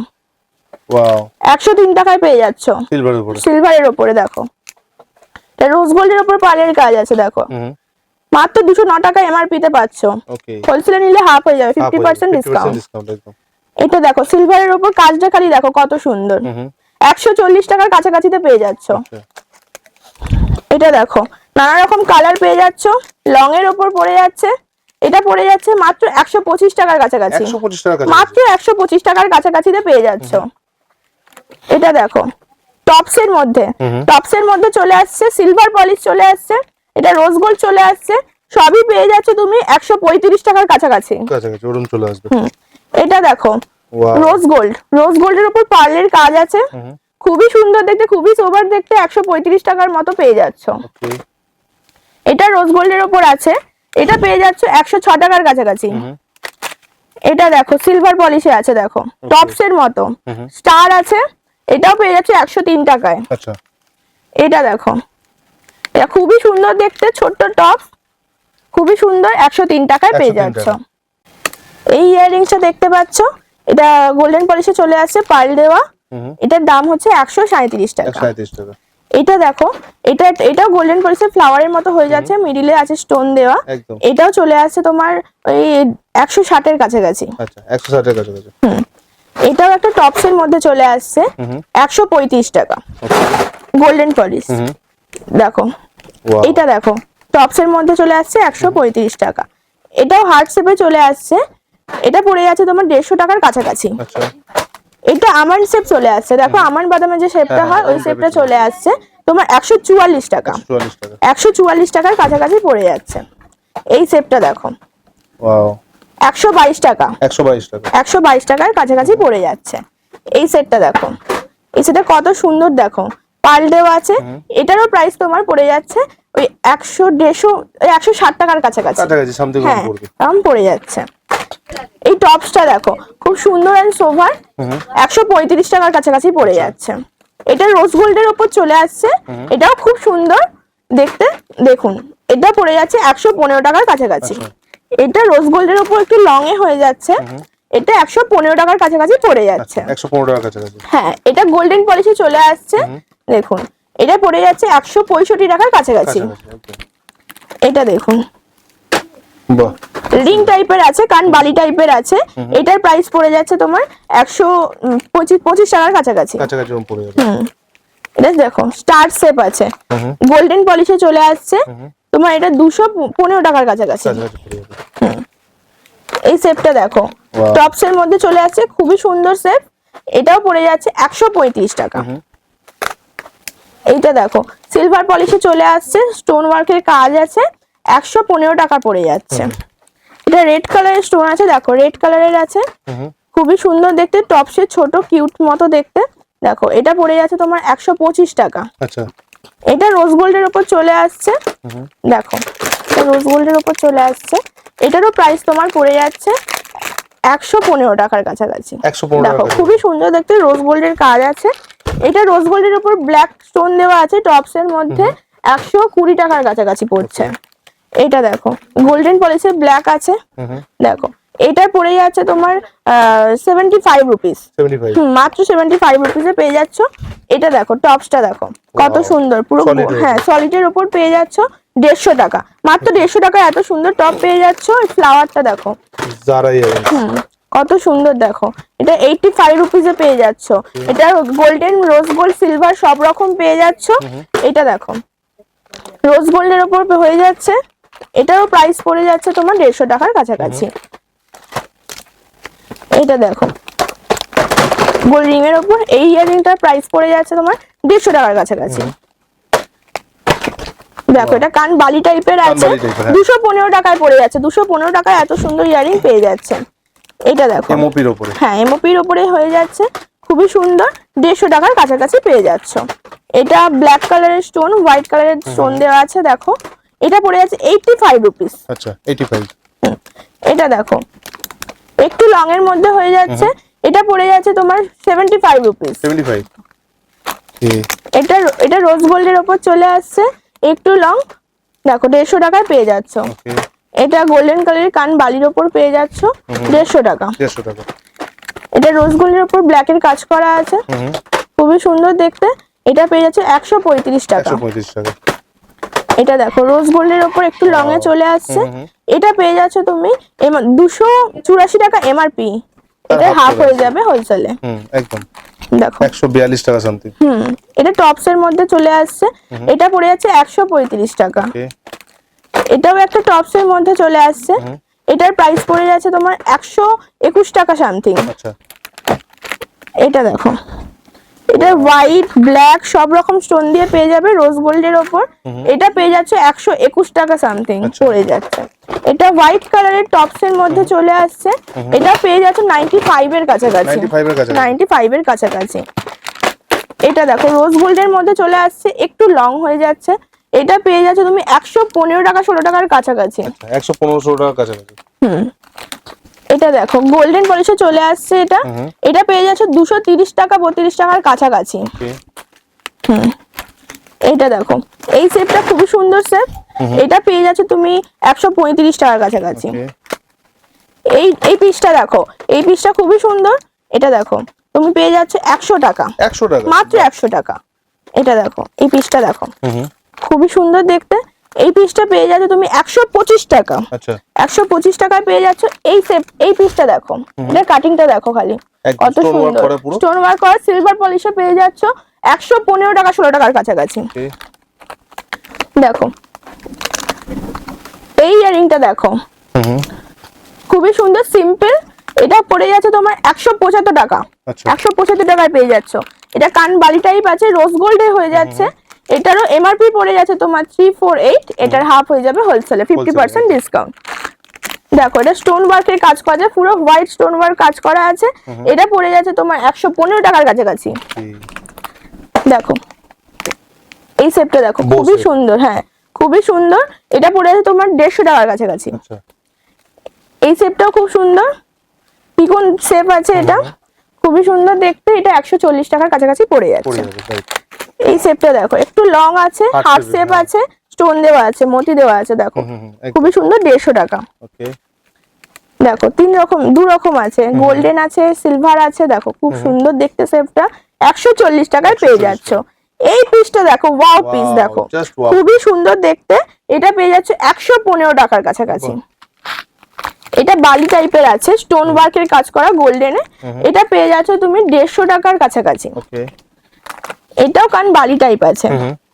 ওয়াও, 103 টাকায় পেয়ে যাচ্ছ সিলভারের উপরে, সিলভারের উপরে। দেখো এটা রোজ গোল্ডের উপর পার্লের কাজ আছে, দেখো মাত্র 209 টাকা এমআরপি তে পাচ্ছ, হোলসেলে নিলে হাফ হয়ে যাবে, 50% ডিসকাউন্ট। এটা দেখো সিলভারের উপর কাজটা খালি দেখো কত সুন্দর, 140 টাকার কাছাকাছিতে পেয়ে যাচ্ছ। এটা দেখো নানা রকম কালার পেয়ে যাচ্ছ, লং এর উপর পড়ে যাচ্ছে, এটা পড়ে যাচ্ছে মাত্র 125 টাকার কাছাকাছি, মাত্র 125 টাকার কাছাকাছিতে পেয়ে যাচ্ছ। এটা দেখো টপস এর মধ্যে চলে আসছে, সিলভার পলিশ চলে আসছে, এটা রোজ গোল্ড চলে আসছে, সবই পেয়ে যাচ্ছে তুমি 135 টাকার কাছাকাছি ওরকম চলে আসবে। এটা দেখো রোজ গোল্ডের উপর পার্লের কাজ আছে, খুবই সুন্দর দেখতে, খুবই সোবার দেখতে, 135 টাকার মতো পেয়ে যাচ্ছ। এটা রোজ গোল্ডের উপর আছে, এটা পেয়ে যাচ্ছ 106 টাকার কাছাকাছি। এটা দেখো সিলভার পলিশে আছে, দেখো টপস এর মতো স্টার আছে, এটাও পেয়ে যাচ্ছে 103 টাকায়। আচ্ছা এটা দেখো, এটা খুবই সুন্দর দেখতে, ছোট্ট টপ, খুবই সুন্দর, 103 টাকায় পেয়ে যাচ্ছ। এই ইয়াররিংসটা দেখতে পাচ্ছ, এটা গোল্ডেন পলিশে চলে আসছে, পার্ল দেওয়া, এটার দাম হচ্ছে 137 টাকা। এটা দেখো, এটাও গোল্ডেন পলিশে ফ্লাওয়ারের মতো হয়ে যাচ্ছে, মিডিলে আছে স্টোন দেওয়া, এটাও চলে আসছে তোমার ওই 160 এর কাছাকাছি। আচ্ছা 160 এর কাছাকাছি। এটাও একটা টপস এর মধ্যে চলে আসছে, 135 টাকা গোল্ডেন পলিশ। দেখো এটা দেখো টপস এর মধ্যে চলে আসছে 135 টাকা। এটাও হার্ট শেপে চলে আসছে, এটা পড়ে যাচ্ছে তোমার 150 টাকার কাছাকাছি। আচ্ছা এটা আমার শেপ চলে আসছে, দেখো আমার বাদামের যে শেপটা হয় ওই শেপটা চলে আসছে তোমার 144 টাকা। 144 টাকা। 144 টাকার কাছাকাছি পড়ে যাচ্ছে। এই শেপটা দেখো, ওয়াও 122 টাকা। 122 টাকা। 122 টাকার কাছাকাছি পড়ে যাচ্ছে। এই সেটটা দেখো, এই সেটটা কত সুন্দর দেখো, পাল দেওয়া আছে। এটারও প্রাইস তোমার পড়ে যাচ্ছে ওই 100 150 160 টাকার কাছাকাছি সামথিং পড়বে, দাম পড়ে যাচ্ছে। এই টপসটা দেখো খুব সুন্দর এন্ড সোভার, 135 টাকার কাছাকাছি পড়ে যাচ্ছে। এটা রোজ গোল্ডের উপর চলে আসছে, এটাও খুব সুন্দর দেখতে। দেখুন এটা পড়ে যাচ্ছে 115 টাকার কাছাকাছি। এটা রোজ গোল্ডের উপর একটু লং এ হয়ে যাচ্ছে, এটা 115 টাকার কাছাকাছি পড়ে যাচ্ছে। 115 টাকার কাছাকাছি। হ্যাঁ, এটা গোল্ডেন পলিশে চলে আসছে। দেখুন এটা পড়ে যাচ্ছে 165 টাকার কাছাকাছি। এটা দেখুন বাহ, রিং টাইপের আছে, কান বালি টাইপের আছে। এটার প্রাইস পড়ে যাচ্ছে তোমার 125 টাকার কাছাকাছি। পড়ে যাবে। এটা দেখো স্টার শেপ আছে, গোল্ডেন পলিশে চলে আসছে তোমার, এটা 215 টাকার কাছাকাছি। এই শেপটা দেখো টপস এর মধ্যে চলে আসছে, খুবই সুন্দর শেপ। এটাও পড়ে যাচ্ছে 135 টাকা। এইটা দেখো সিলভার পলিশে চলে আসছে, স্টোন ওয়ার্কের কাজ আছে, 115 টাকা পড়ে যাচ্ছে। এটা রেড কালারের স্টোন আছে, দেখো রেড কালারের আছে, খুবই সুন্দর দেখতে, টপসে ছোট কিউট মতো দেখতে। দেখো এটা পড়ে যাচ্ছে তোমার 125 টাকা। আচ্ছা এটা রোজ গোল্ডের উপর চলে আসছে, দেখো এটা রোজ গোল্ডের উপর চলে আসছে। এটারও প্রাইস তোমার পড়ে যাচ্ছে 115 টাকার কাছাকাছি। 115 দেখো টাকা। খুবই সুন্দর দেখতে, রোজ গোল্ডের কাজ আছে। এটা রোজ গোল্ডের উপর ব্ল্যাক স্টোন দেওয়া আছে, টপস এর মধ্যে 120 টাকার কাছাকাছি পড়ছে। এটা দেখো গোল্ডেন পলিশে ব্ল্যাক আছে, দেখো এটা পড়ে যাচ্ছে তোমার 75 রুপিস, মাত্র 75 রুপিসে পেয়ে যাচ্ছ। এটা দেখো টপসটা দেখো কত সুন্দর, পুরো হ্যাঁ সলিডের উপর পেয়ে যাচ্ছ 150 টাকা, মাত্র 150 টাকা এত সুন্দর টপ পেয়ে যাচ্ছ। ফ্লাওয়ারটা দেখো কত সুন্দর দেখো, এটা 85 রুপিসে পেয়ে যাচ্ছ। এটা গোল্ডেন, রোজ গোল্ড, সিলভার সব রকম পেয়ে যাচ্ছ। এটা দেখো রোজ গোল্ডের উপর হয়ে যাচ্ছে, এটারও প্রাইস পড়ে যাচ্ছে তোমার 150 টাকার কাছাকাছি। এটা দেখো গোল্ড রিং এর উপর এই ইয়াররিংটার প্রাইস পড়ে যাচ্ছে তোমার 150 টাকার কাছাকাছি। দেখো এটা কান বালি টাইপের আছে, 215 টাকায় পড়ে যাচ্ছে। 215 টাকায় এত সুন্দর ইয়াররিং পেয়ে যাচ্ছে। এটা দেখো এমওপির উপরে, হ্যাঁ এমওপির উপরে হয়ে যাচ্ছে, খুবই সুন্দর, 150 টাকার কাছাকাছি পেয়ে যাচ্ছ। এটা ব্ল্যাক কালারের স্টোন, হোয়াইট কালারের স্টোন দেওয়া আছে, দেখো এটা পড়ে যাচ্ছে 85 রুপিস। আচ্ছা 85। এটা দেখো একটু লং এর মধ্যে হয়ে যাচ্ছে, এটা পড়ে যাচ্ছে তোমার 75 রুপিস। 75। এটা রোজ গোল্ডের উপর চলে আসছে, একটু লং, দেখো 150 টাকায় পেয়ে যাচ্ছ। এটা গোল্ডেন কালারের কান বালির উপর পেয়ে যাচ্ছ 150 টাকা। 150 টাকা। এটা রোজ গোল্ডের উপর ব্ল্যাক এর কাজ করা আছে, খুবই সুন্দর দেখতে। এটা পেয়ে যাচ্ছে 135 টাকা। 135 টাকা। এটা দেখো রোজ গোল্ডের উপর একটু লং এ চলে আসছে, এটা পেয়ে যাচ্ছ তুমি 284 টাকা এমআরপি, এটা হাফ হয়ে যাবে হোলসেলে। একদম দেখো 142 টাকা সামথিং। এটা টপস এর মধ্যে চলে আসছে, এটা পড়ে যাচ্ছে 135 টাকা। এটাও একটা টপস এর মধ্যে চলে আসছে, এটার প্রাইস পড়ে যাচ্ছে তোমার 121 টাকা সামথিং। আচ্ছা এটা দেখো এটা হোয়াইট ব্ল্যাক সব রকম স্টোন দিয়ে পেয়ে যাবে রোজ গোল্ডের উপর, এটা পেয়ে যাচ্ছে 121 টাকা সামথিং পড়ে যাচ্ছে। এটা হোয়াইট কালারের টপস এর মধ্যে চলে আসছে, এটা পেয়ে যাচ্ছে 95 এর কাছাকাছি। 95 এর কাছাকাছি। এটা দেখো রোজ গোল্ডের মধ্যে চলে আসছে, একটু লং হয়ে যাচ্ছে, এটা পেয়ে যাচ্ছে তুমি 115 টাকা 16 টাকার কাছাকাছি। 115 টাকার কাছাকাছি। এটা দেখো গোল্ডেন পলিশে চলে আসছে, এটা পেয়ে যাচ্ছে 230 টাকা 32 টাকার কাছাকাছি। এটা দেখো এই সেটটা খুবই সুন্দর সেট, এটা পেয়ে যাচ্ছে তুমি 135 টাকার কাছাকাছি। এই পিসটা দেখো, এই পিসটা খুবই সুন্দর, এটা দেখো তুমি পেয়ে যাচ্ছে 100 টাকা। 100 টাকা, মাত্র 100 টাকা। এটা দেখো এই পিসটা দেখো খুবই সুন্দর দেখতে, এই পিসটা পেয়ে যাচ্ছে তুমি 125 টাকা। আচ্ছা 125 টাকায় পেয়ে যাচ্ছ এই সেট। এই পিসটা দেখো, এটা কাটিংটা দেখো খালি কত সুন্দর, স্টোন ওয়ার্ক করা, সিলভার পলিশে পেয়ে যাচ্ছ 115 টাকা 16 টাকার কাছাকাছি। দেখো এই ইয়ারিংটা দেখো খুবই সুন্দর, সিম্পল 175 টাকা, আচ্ছা 175 টাকায় পেয়ে যাচ্ছ। এটা কান বালি টাইপ আছে, রোজ গোল্ডে হয়ে যাচ্ছে। এটারও এমআরপি পড়ে যাচ্ছে তোমার 348, এটার হাফ হয়ে যাবে হোলসেলে 50% ডিসকাউন্ট। দেখো এটা স্টোন ওয়ার্কের কাজ করা আছে, পুরো হোয়াইট স্টোন ওয়ার্ক কাজ করা আছে। এটা পড়ে যাচ্ছে তোমার 115 টাকার কাছাকাছি। দেখো এই সেটটা দেখো, খুবই সুন্দর, হ্যাঁ খুবই সুন্দর। এটা পড়ে যাচ্ছে তোমার 150 টাকার কাছাকাছি। আচ্ছা এই সেটটাও খুব সুন্দর, পিকন শেপ আছে, এটা খুবই সুন্দর দেখতে। এটা 140 টাকার কাছাকাছি পড়ে যাচ্ছে। এই শেপটা দেখো, একটু লং আছে, হাফ শেপ আছে, স্টোন দেওয়া আছে, মতি দেওয়া আছে। দেখো খুবই সুন্দর, 150 টাকা। ওকে দেখো দু রকম আছে, গোল্ডেন আছে, সিলভার আছে। দেখো খুব সুন্দর দেখতে শেপটা, 140 টাকায় পেয়ে যাচ্ছ। এই পিসটা দেখো, ওয়াও পিস দেখো, খুবই সুন্দর দেখতে। এটা পেয়ে যাচ্ছে 115 টাকার কাছাকাছি। এটা বালি টাইপের আছে, স্টোন ওয়ার্কের কাজ করা গোল্ডেনে। এটা পেয়ে যাচ্ছে তুমি 150 টাকার কাছাকাছি। ওকে এটাও কান বালি টাইপ আছে,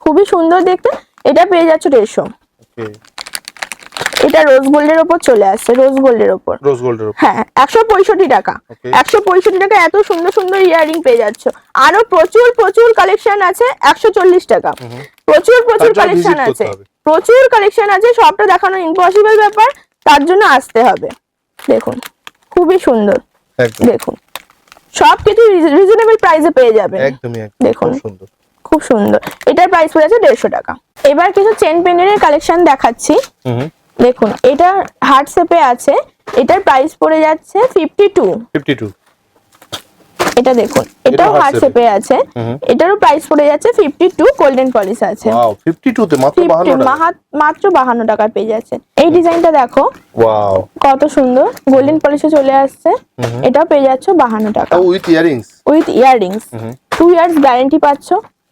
খুবই সুন্দর দেখতে। এটা পেয়ে যাচ্ছে 150। ওকে এটা রোজ গোল্ডের উপর চলে আসছে, রোজ গোল্ডের উপর, রোজ গোল্ডের উপর, হ্যাঁ 165 টাকা। 165 টাকা এত সুন্দর সুন্দর ইয়ারিং পেয়ে যাচ্ছ। আরো প্রচুর প্রচুর কালেকশন আছে। 140 টাকা, প্রচুর প্রচুর কালেকশন আছে, প্রচুর কালেকশন আছে। সবটা দেখানো ইম্পসিবল ব্যাপার, তার জন্য আসতে হবে। দেখুন খুবই সুন্দর, দেখুন সবকিছু রিজনেবল প্রাইসে পেয়ে যাবেন। একদমই দেখুন সুন্দর, খুব সুন্দর। এটার প্রাইস পড়ে আছে 150 টাকা। এবার কিছু চেন পেন্ডেন্টের কালেকশন দেখাচ্ছি। দেখুন এটা হার্ট শেপে আছে, এটার প্রাইস পড়ে যাচ্ছে 52। এটা দেখুন, এটাও হার্ট শেপে আছে, এটারও প্রাইস পড়ে যাচ্ছে 52। গোল্ডেন পলিশ আছে। ওয়াও 52 তে মাত্র 52 টাকা, মাত্র 52 টাকায় পেয়ে যাচ্ছে। এই ডিজাইনটা দেখো, ওয়াও কত সুন্দর, গোল্ডেন পলিশে চলে আসছে। এটাও পেয়ে যাচ্ছে 52 টাকা, with earrings, with earrings. 2 years guarantee পাচ্ছ।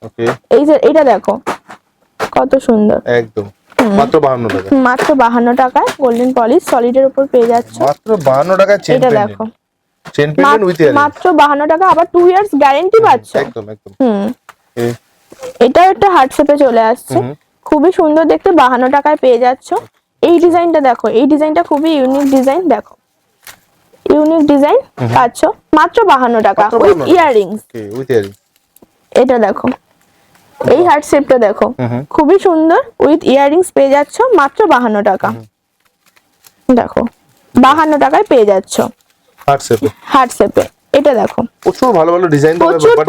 ওকে এই যে এটা দেখো কত সুন্দর, একদম মাত্র 52 টাকা, মাত্র 52 টাকায় গোল্ডেন পলিশ সলিডের উপর পেয়ে যাচ্ছে। মাত্র 52 টাকা চেন এটা পেন্ডেন্ট, দেখো চেন পেন্ডেন্ট উইথ ইয়ারিংস, মাত্র 52 টাকা, আবার 2 ইয়ার্স গ্যারান্টি পাচ্ছ। একদম একদম। এটা একটা হার্ট শেপে চলে আসছে, খুবই সুন্দর দেখতে, 52 টাকায় পেয়ে যাচ্ছ। এই ডিজাইনটা দেখো, এই ডিজাইনটা খুবই ইউনিক ডিজাইন। দেখো ইউনিক ডিজাইন পাচ্ছ মাত্র 52 টাকা with earrings. Okay with earrings. এটা দেখো, এই হার্ট শেপটা দেখো, খুবই সুন্দর, উইথ ইয়ারিংস পেয়ে যাচ্ছ মাত্র 52 টাকা। দেখো 52 টাকায় পেয়ে যাচ্ছ হার্ট শেপে, হার্ট শেপে। এটা দেখো প্রচুর ভালো ভালো ডিজাইন,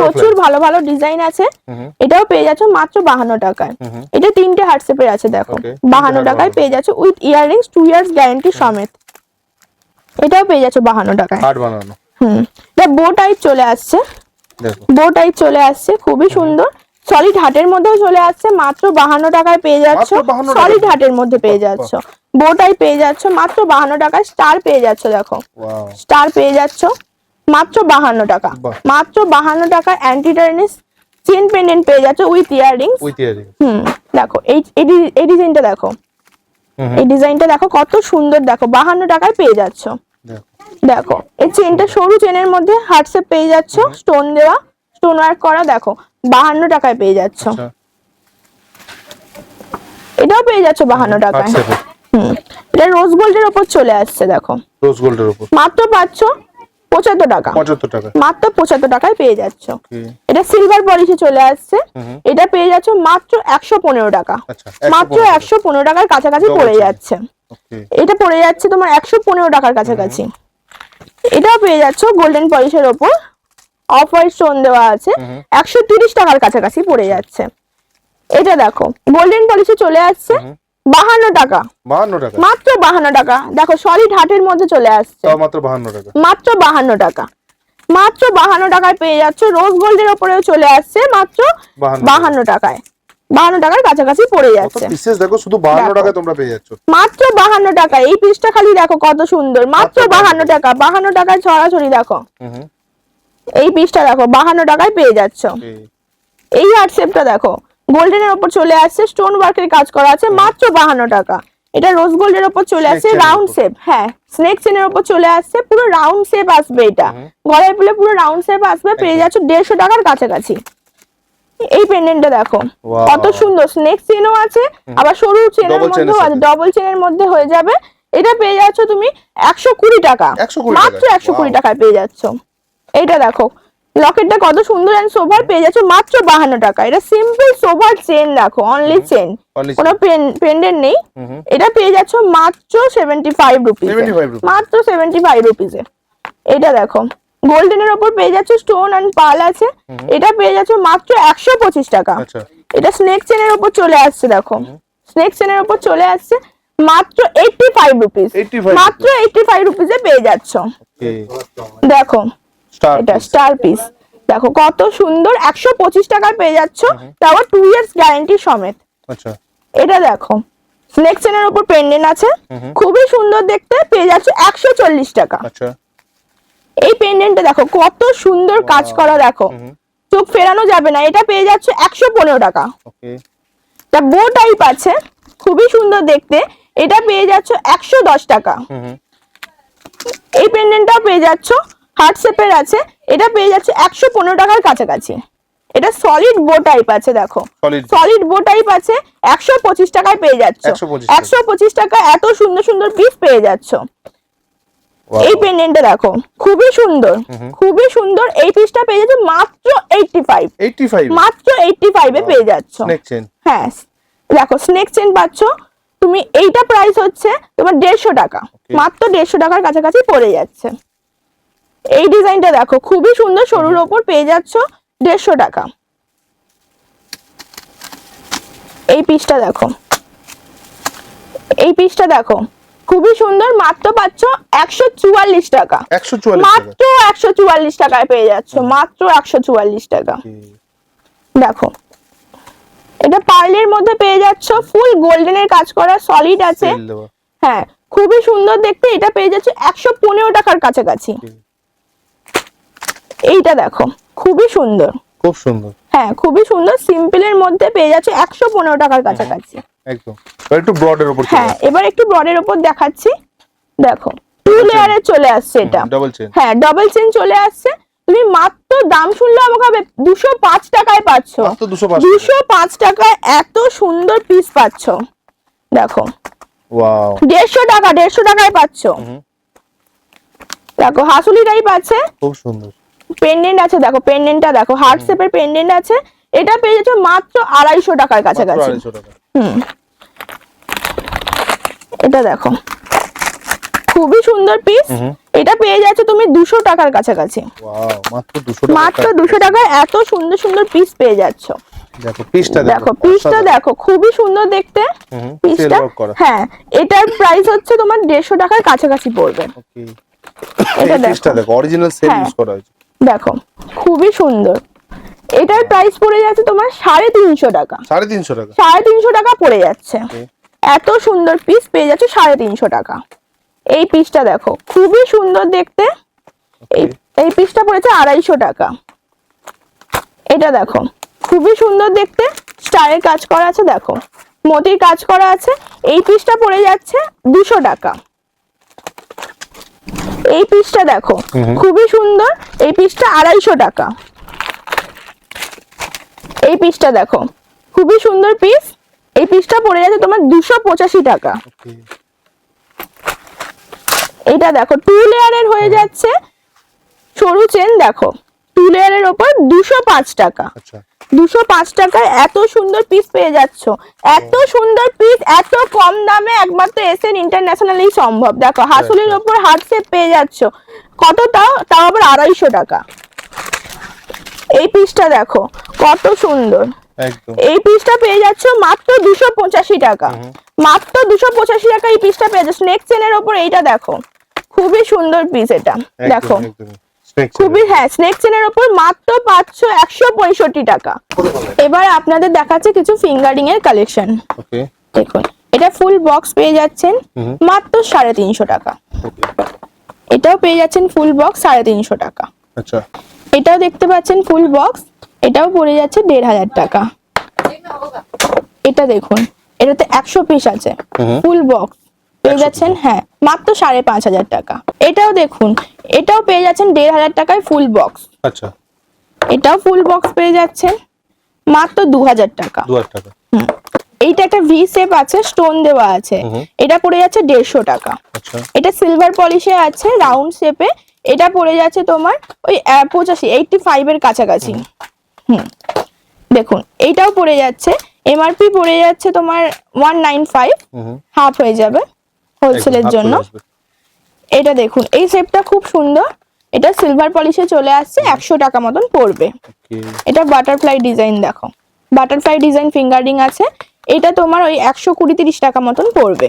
প্রচুর ভালো ভালো ডিজাইন আছে। এটাও পেয়ে যাচ্ছ মাত্র 52 টাকায়। এটা 3টে হার্ট শেপের আছে, দেখো 52 টাকায় পেয়ে যাচ্ছ উইথ ইয়ারিংস, 2 ইয়ার্স গ্যারান্টি সমেত। এটাও পেয়ে যাচ্ছ 52 টাকায়। হার্ট বানানো, এটা বো টাইপ চলে আসছে, দেখো বো টাইপ চলে আসছে, খুবই সুন্দর। সলিড হার্টের মধ্যেও চলে আসছে, মাত্র 52 টাকায় পেয়ে যাচ্ছ। সলিড হার্টের মধ্যে পেয়ে যাচ্ছ, বো টাইপ পেয়ে যাচ্ছ মাত্র 52 টাকায়। স্টার পেয়ে যাচ্ছ, দেখো ওয়াও স্টার পেয়ে যাচ্ছ মাত্র 52 টাকা, মাত্র 52 টাকা। অ্যান্টি টার্নিশ চেন পেন্ডেন্ট পেয়ে যাচ্ছ উইথ ইয়ারিংস, উইথ ইয়ারিংস। দেখো এই ডিজাইনটা দেখো, এই ডিজাইনটা দেখো কত সুন্দর, দেখো 52 টাকায় পেয়ে যাচ্ছ। দেখো এই চেনটা সরু চেনের মধ্যে হার্ট শেপ পেয়ে যাচ্ছ, স্টোন দেওয়া, স্টোন ওয়ার্ক করা। দেখো 52 টাকায় পেয়ে যাচ্ছ। এটাও পেয়ে যাচ্ছ 52 টাকায়। এটা রোজ গোল্ডের উপর চলে আসছে, দেখো রোজ গোল্ডের উপর মাত্র পাচ্ছ 75 টাকা, 75 টাকা, মাত্র 75 টাকায় পেয়ে যাচ্ছ। এটা সিলভার পলিশে চলে আসছে, এটা পেয়ে যাচ্ছ মাত্র 115 টাকা, মাত্র 115 টাকার কাছাকাছি পড়ে যাচ্ছে। এটা পড়ে যাচ্ছে তোমার 115 টাকার কাছাকাছি। এটাও পেয়ে যাচ্ছ গোল্ডেন পলিশের ওপর, অফ হোয়াইট স্টোন দেওয়া আছে, 130 টাকার কাছাকাছি পড়ে যাচ্ছে। এটা দেখো গোল্ডেন পলিশে চলে আসছে, 52 টাকা, 52 টাকা, মাত্র 52 টাকা। দেখো সলিড হার্টের মধ্যে চলে আসছে, মাত্র 52 টাকা, মাত্র 52 টাকা, মাত্র 52 টাকায় পেয়ে যাচ্ছ। রোজ গোল্ডের উপরেও চলে আসছে মাত্র 52 টাকায়, 52 টাকার কাছাকাছি পড়ে যাচ্ছে। পিসেস দেখো শুধু 52 টাকায় তোমরা পেয়ে যাচ্ছ, মাত্র 52 টাকা। এই পিসটা খালি দেখো কত সুন্দর, মাত্র 52 টাকা, 52 টাকায় ছড়াছড়ি। দেখো এই পিসটা দেখো 52 টাকায় পেয়ে যাচ্ছ। এই হার্ট শেপটা দেখো, গোল্ডেনের উপর চলে আসছে, স্টোন ওয়ার্কের কাজ করা আছে, মাত্র 52 টাকা। এটা রোজ গোল্ডের উপর চলে আসছে, রাউন্ড শেপ, হ্যাঁ স্নেক চেনের উপর চলে আসছে, পুরো রাউন্ড শেপ আসবে। এটা গলায় পড়লে পুরো রাউন্ড শেপ আসবে, পেয়ে যাচ্ছ 150 টাকার কাছাকাছি। এই পেন্ডেন্টটা দেখো কত সুন্দর, স্নেক চেনও আছে, আবার সরু চেনের মধ্যেও আছে, ডবল চেনের মধ্যে হয়ে যাবে। এটা পেয়ে যাচ্ছ তুমি 120 টাকা, 120 মাত্র টাকায়। 120 Wow. টাকায় পেয়ে যাচ্ছ। এইটা দেখো লকেটটা কত সুন্দর এন্ড সোভার, পেয়ে যাচ্ছ মাত্র 52 টাকা। এটা সিম্পল সোভার চেন, দেখো অনলি চেন, Only কোনো পেন্ডেন্ট নেই। এটা পেয়ে যাচ্ছ মাত্র 75 রুপিস, 75 rupees। মাত্র 75 রুপিসে। এটা দেখো গোল্ডেনের ওপর পেয়ে যাচ্ছ স্টোন এন্ড পার্ল আছে, এটা পেয়ে যাচ্ছ মাত্র 125 টাকা। আচ্ছা এটা স্নেক চেনের ওপর চলে আসছে, দেখো স্নেক চেনের ওপর চলে আসছে মাত্র 85 রুপিস, 85 মাত্র 85 রুপিসে পেয়ে যাচ্ছ। ওকে দেখো স্টার এটা স্টার পিস, দেখো কত সুন্দর, 125 টাকায় পেয়ে যাচ্ছ, তারপর 2 ইয়ার্স গ্যারান্টি সমেত। আচ্ছা এটা দেখো স্নেক চেনের উপর পেন্ডেন্ট আছে, খুবই সুন্দর দেখতে, পেয়ে যাচ্ছ 140 টাকা। আচ্ছা এই পেন্ডেন্টটা দেখো কত সুন্দর কাজ করা, দেখো চোখ ফেরানো যাবে না। এটা পেয়ে যাচ্ছ 115 টাকা। ওকে তা বো টাইপ আছে, খুবই সুন্দর দেখতে, এটা পেয়ে যাচ্ছ 110 টাকা। এই পেন্ডেন্টটাও পেয়ে যাচ্ছ হার্ট শেপের আছে, এটা পেয়ে যাচ্ছে 115 টাকার কাছাকাছি। এটা সলিড বো টাইপ আছে, দেখো Solid। সলিড বো টাইপ আছে, 125 টাকায় পেয়ে যাচ্ছ। 125 টাকা। 125 টাকা এত সুন্দর সুন্দর পিস পেয়ে যাচ্ছ। এই পেন্ডেন্টটা দেখো খুবই সুন্দর, খুবই সুন্দর। এই পিসটা পেয়ে যাচ্ছ মাত্র 85, 85 মাত্র 85 এ পেয়ে যাচ্ছ। স্নেক চেন হ্যাঁ দেখো স্নেক চেন পাচ্ছ তুমি, এইটা প্রাইস হচ্ছে তোমার 150 টাকা, মাত্র 150 টাকার কাছাকাছি পড়ে যাচ্ছে। এই ডিজাইনটা দেখো খুবই সুন্দর, সরুর ওপর পেয়ে যাচ্ছ 150 টাকা। এই পিসটা দেখো, এই পিসটা দেখো খুবই সুন্দর, মাত্র পাচ্ছ 144 টাকা, 144 টাকা মাত্র 144 টাকায় পেয়ে যাচ্ছ, মাত্র 144 টাকা। দেখো এটা পার্লের মধ্যে পেয়ে যাচ্ছ, ফুল গোল্ডেনের কাজ করা, সলিড আছে। তেল দেওয়া হ্যাঁ খুবই সুন্দর দেখতে, এটা পেয়ে যাচ্ছে 115 টাকার কাছাকাছি। এইটা দেখো খুবই সুন্দর, খুব সুন্দর হ্যাঁ খুবই সুন্দর, সিম্পলের মধ্যে পেয়ে যাচ্ছে 115 টাকার কাছাকাছি। একদম এবার একটু ব্রডের উপর চলে হ্যাঁ এবার একটু ব্রডের উপর দেখাচ্ছি, দেখো 2 লেয়ারে চলে আসছে এটা। ডাবল চেন হ্যাঁ ডাবল চেন চলে আসছে, তুমি মাত্র দাম শুনলে আমাকে হবে 205 টাকায় পাচ্ছ, মাত্র 205 205 টাকায় এত সুন্দর পিস পাচ্ছ। দেখো ওয়াও 150 টাকা, 150 টাকায় পাচ্ছ। দেখো হাসুলি টাইপ আছে, খুব সুন্দর পেন্ডেন্ট আছে, দেখো পেন্ডেন্টটা দেখো হার্ট শেপের পেন্ডেন্ট আছে, এটা পেয়ে যাচ্ছে মাত্র 250 টাকার মাত্র কাছাকাছি। 250 টাকা এটা দেখো খুবই সুন্দর পিস, এটা পেয়ে যাচ্ছে তুমি 200 টাকার কাছাকাছি, ওয়াও মাত্র 200 টাকা মাত্র 200 টাকায় এত সুন্দর সুন্দর পিস পেয়ে যাচ্ছ। দেখো পিসটা দেখো পিসটা দেখো খুবই সুন্দর দেখতে পিসটা। সেল ওয়ার্ক করা হ্যাঁ এটার প্রাইস হচ্ছে তোমার 150 টাকার কাছাকাছি পড়বে। ওকে এটা এই পিসটা দেখো অরিজিনাল সেল হ্যাঁ। ইউজ করা হয়েছে দেখো খুবই সুন্দর, এটার প্রাইস পড়ে যাচ্ছে তোমার 350 টাকা, 350 টাকা 350 টাকা পড়ে যাচ্ছে। এত সুন্দর পিস পেয়ে যাচ্ছে 350 টাকা। এই পিসটা দেখো খুবই সুন্দর দেখতে, এই পিসটা পড়েছে 250 টাকা। এটা দেখো খুবই সুন্দর দেখতে, স্টারের কাজ করা আছে, দেখো মোতির কাজ করা আছে। এই পিসটা পড়ে যাচ্ছে 200 টাকা। এই পিসটা দেখো খুবই সুন্দর, এই পিসটা 250 টাকা। এই পিসটা দেখো খুবই সুন্দর পিস, এই পিসটা পড়ে যাচ্ছে তোমার 285 টাকা। এটা দেখো 2 লেয়ারের হয়ে যাচ্ছে, সরু চেন, দেখো 2 লেয়ারের ওপর 205 টাকা। আচ্ছা 205 টাকায় এত সুন্দর পিস পেয়ে যাচ্ছ, এত সুন্দর পিস এত কম দামে একমাত্র এসএন ইন্টারন্যাশনালি সম্ভব। দেখো হাসুলির ওপর হার্ট শেপ পেয়ে যাচ্ছ, কত তাও তাও আবার 250 টাকা। এই পিসটা দেখো কত সুন্দর, একদম এই পিসটা পেয়ে যাচ্ছ মাত্র 285 টাকা, মাত্র 285 টাকা এই পিসটা পেয়ে যাচ্ছ। স্নেক চেনের ওপর এইটা দেখো খুবই সুন্দর পিস, এটা দেখো খুবই, হ্যাঁ স্নেক চেনের ওপর মাত্র পাচ্ছ 165 টাকা। এবার আপনাদের দেখাচ্ছে কিছু ফিঙ্গারিং এর কালেকশন। ওকে দেখুন এটা ফুল বক্স পেয়ে যাচ্ছেন মাত্র 350 টাকা, এটাও পেয়ে যাচ্ছেন ফুল বক্স 350 টাকা। আচ্ছা এটাও দেখতে পাচ্ছেন ফুল বক্স, এটাও পড়ে যাচ্ছে 1500 টাকা। এটা দেখুন এটাতে 100 পিস আছে, ফুল বক্স পেয়ে যাচ্ছেন হ্যাঁ মাত্র 5500 টাকা। এটাও দেখুন এটাও পেয়ে যাচ্ছেন 1500 টাকায় ফুল বক্স। আচ্ছা এটাও ফুল বক্স পেয়ে যাচ্ছেন মাত্র 2000 টাকা। 2000 টাকা এইটা একটা ভি শেপ আছে, স্টোন দেওয়া আছে, এটা পড়ে যাচ্ছে 150 টাকা। আচ্ছা এটা সিলভার পলিশে আছে, রাউন্ড শেপে, এটা পড়ে যাচ্ছে তোমার ওই 85 এর কাছাকাছি। দেখুন এইটাও পড়ে যাচ্ছে, এমআরপি পড়ে যাচ্ছে তোমার 195, হাফ হয়ে যাবে হোলসেলের জন্য। এটা দেখুন এই শেপটা খুব সুন্দর, এটা সিলভার পলিশে চলে আসছে, 100 টাকা মতন পড়বে। এটা বাটারফ্লাই ডিজাইন, দেখো বাটারফ্লাই ডিজাইন ফিঙ্গারিং আছে, এটা তোমার ওই 120-30 টাকা মতন পড়বে।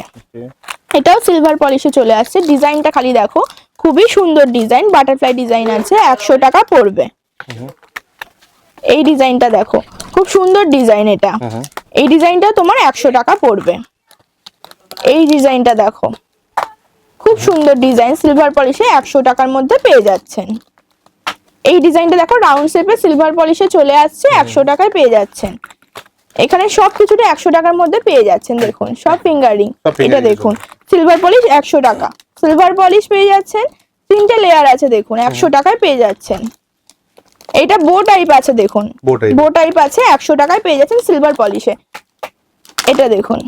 এটাও সিলভার পলিশে চলে আসছে, ডিজাইনটা খালি দেখো খুবই সুন্দর ডিজাইন, বাটারফ্লাই ডিজাইন আছে, 100 টাকা পড়বে। এই ডিজাইনটা দেখো খুব সুন্দর ডিজাইন, এটা এই ডিজাইনটা তোমার 100 টাকা পড়বে। এই ডিজাইনটা দেখো খুব সুন্দর ডিজাইন, সিলভার পলিশে 100 টাকার মধ্যে পেয়ে যাচ্ছেন। এই ডিজাইনটা দেখো রাউন্ড শেপে সিলভার পলিশে চলে আসছে, 100 টাকায় পেয়ে যাচ্ছেন। এখানে সব কিছুটা 100 টাকার মধ্যে পেয়ে যাচ্ছেন, দেখুন সব ফিঙ্গারিং। এটা দেখুন সিলভার পলিশ 100 টাকা, সিলভার পলিশ পেয়ে যাচ্ছেন, 3টে লেয়ার আছে দেখুন, 100 টাকায় পেয়ে যাচ্ছেন। এটা বো টাইপ আছে, দেখুন বো টাইপ আছে, 100 টাকায় পেয়ে যাচ্ছেন সিলভার পলিশে। এটা দেখুন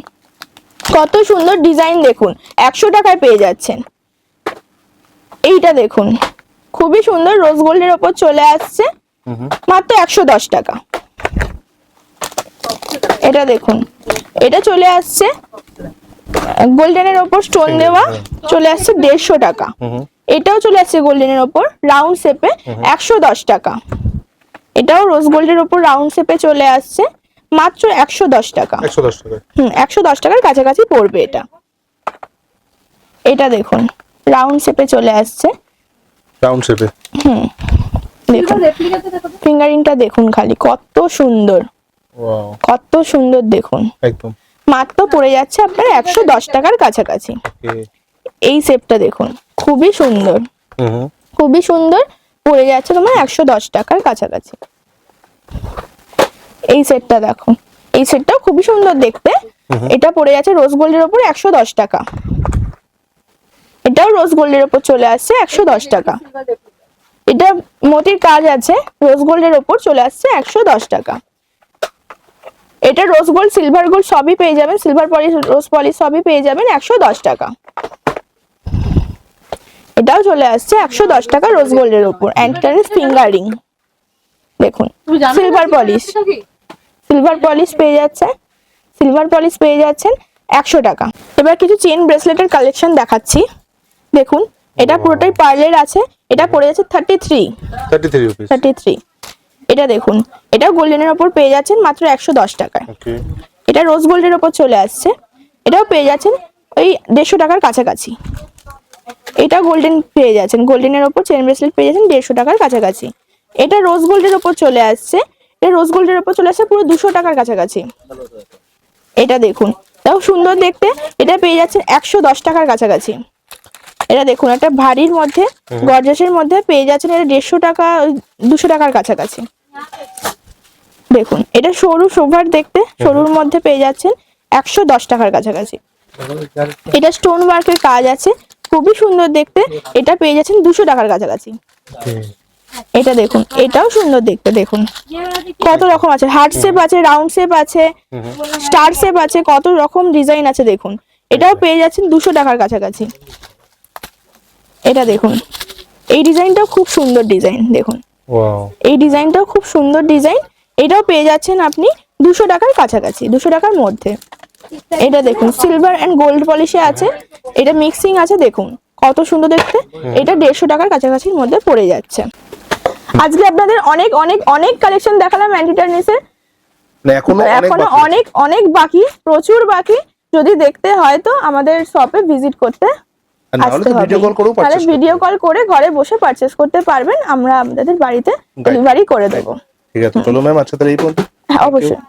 কত সুন্দর ডিজাইন, দেখুন 100 টাকায় পেয়ে যাচ্ছেন। এইটা দেখুন খুবই সুন্দর, রোজ গোল্ডের ওপর চলে আসছে, মাত্র 110 টাকা। এটা দেখুন এটা চলে আসছে গোল্ডেনের ওপর স্টোন দেওয়া, চলে আসছে 150 টাকা। এটাও চলে আসছে গোল্ডেনের ওপর রাউন্ড শেপে, 110 টাকা। এটাও রোজ গোল্ডের ওপর রাউন্ড শেপে চলে আসছে, মাত্র 110 টাকা। 110 টাকার কাছাকাছি পড়বে এটা। এটা দেখুন রাউন্ড শেপে চলে আসছে, রাউন্ড শেপে। দেখুন ফিঙ্গারিংটা দেখুন খালি কত সুন্দর, কত সুন্দর দেখুন, একদম মাত্র পড়ে যাচ্ছে আপনার 110 টাকার কাছাকাছি। এই শেপটা দেখুন খুবই সুন্দর, খুবই সুন্দর, পড়ে যাচ্ছে তোমার 110 টাকার কাছাকাছি। এই সেটটা দেখো, এই সেটটাও খুবই সুন্দর দেখতে, এটা পড়ে যাচ্ছে রোজ গোল্ডের ওপর 110 টাকা। এটাও রোজ গোল্ডের ওপর চলে আসছে 110 টাকা। এটা মোতির কাজ আছে, রোজ গোল্ডের ওপর চলে আসছে 110 টাকা। এটা রোজ গোল্ড সিলভার গোল্ড সবই পেয়ে যাবেন, সিলভার পলিশ রোজ পলিশ সবই পেয়ে যাবেন 110 টাকা। এটাও চলে আসছে 110 টাকা রোজ গোল্ডের ওপর, অ্যান্টিটানিস ফিঙ্গারিং। দেখুন সিলভার পলিশ, সিলভার পলিশ পেয়ে যাচ্ছে, সিলভার পলিশ পেয়ে যাচ্ছেন 100 টাকা। এবার কিছু চেন ব্রেসলেটের কালেকশন দেখাচ্ছি। দেখুন এটা পুরোটাই পার্লের আছে, এটা পড়ে যাচ্ছে 33। এটা দেখুন এটাও গোল্ডেনের ওপর পেয়ে যাচ্ছেন মাত্র 110 টাকায়। এটা রোজ গোল্ডের ওপর চলে আসছে, এটাও পেয়ে যাচ্ছেন ওই 150 টাকার কাছাকাছি। এটা গোল্ডেন পেয়ে যাচ্ছেন, গোল্ডেনের ওপর চেন ব্রেসলেট পেয়ে যাচ্ছেন 150 টাকার কাছাকাছি। এটা রোজ গোল্ডের ওপর চলে আসছে, এটা রোজ গোল্ডের ওপর চলে আসছে পুরো 200 টাকার কাছাকাছি। এটা দেখুন তাও সুন্দর দেখতে, এটা পেয়ে যাচ্ছেন 110 টাকার কাছাকাছি। এটা দেখুন একটা ভারীর মধ্যে গর্জাসের মধ্যে পেয়ে যাচ্ছেন, এটা 150 টাকা 200 টাকার কাছাকাছি। দেখুন এটা সরু সোভার দেখতে, সরুর মধ্যে পেয়ে যাচ্ছেন 110 টাকার কাছাকাছি। এটা স্টোন ওয়ার্কের কাজ আছে, খুবই সুন্দর দেখতে, এটা পেয়ে যাচ্ছেন 200 টাকার কাছাকাছি। এটা দেখুন এটাও সুন্দর দেখতে, দেখুন কত রকম আছে, হার্ট শেপ আছে, রাউন্ড শেপ আছে, স্টার শেপ আছে, কত রকম ডিজাইন আছে। দেখুন এটাও পেয়ে যাচ্ছেন 200 টাকার কাছাকাছি। এটা দেখুন এই ডিজাইনটাও খুব সুন্দর ডিজাইন, দেখুন এই ডিজাইনটাও খুব সুন্দর ডিজাইন, এটাও পেয়ে যাচ্ছেন আপনি 200 টাকার কাছাকাছি, 200 টাকার মধ্যে। এটা দেখুন সিলভার এন্ড গোল্ড পলিশে আছে, এটা মিক্সিং আছে, দেখুন কত সুন্দর দেখতে, এটা 150 টাকার কাছাকাছির মধ্যে পড়ে যাচ্ছে। আজকে আপনাদের অনেক অনেক অনেক কালেকশন দেখালাম অ্যান্টিটার্নিসের, এখনো অনেক অনেক বাকি, প্রচুর বাকি। যদি দেখতে হয় তো আমাদের শপে ভিজিট করতে আসতে হবে, তাহলে ভিডিও কল করে ঘরে বসে পারচেজ করতে পারবেন, আমরা আপনাদের বাড়িতে ডেলিভারি করে দেবো। ঠিক আছে, চলো ম্যাম, আচ্ছা তাহলে এই পর্যন্ত। হ্যাঁ অবশ্যই।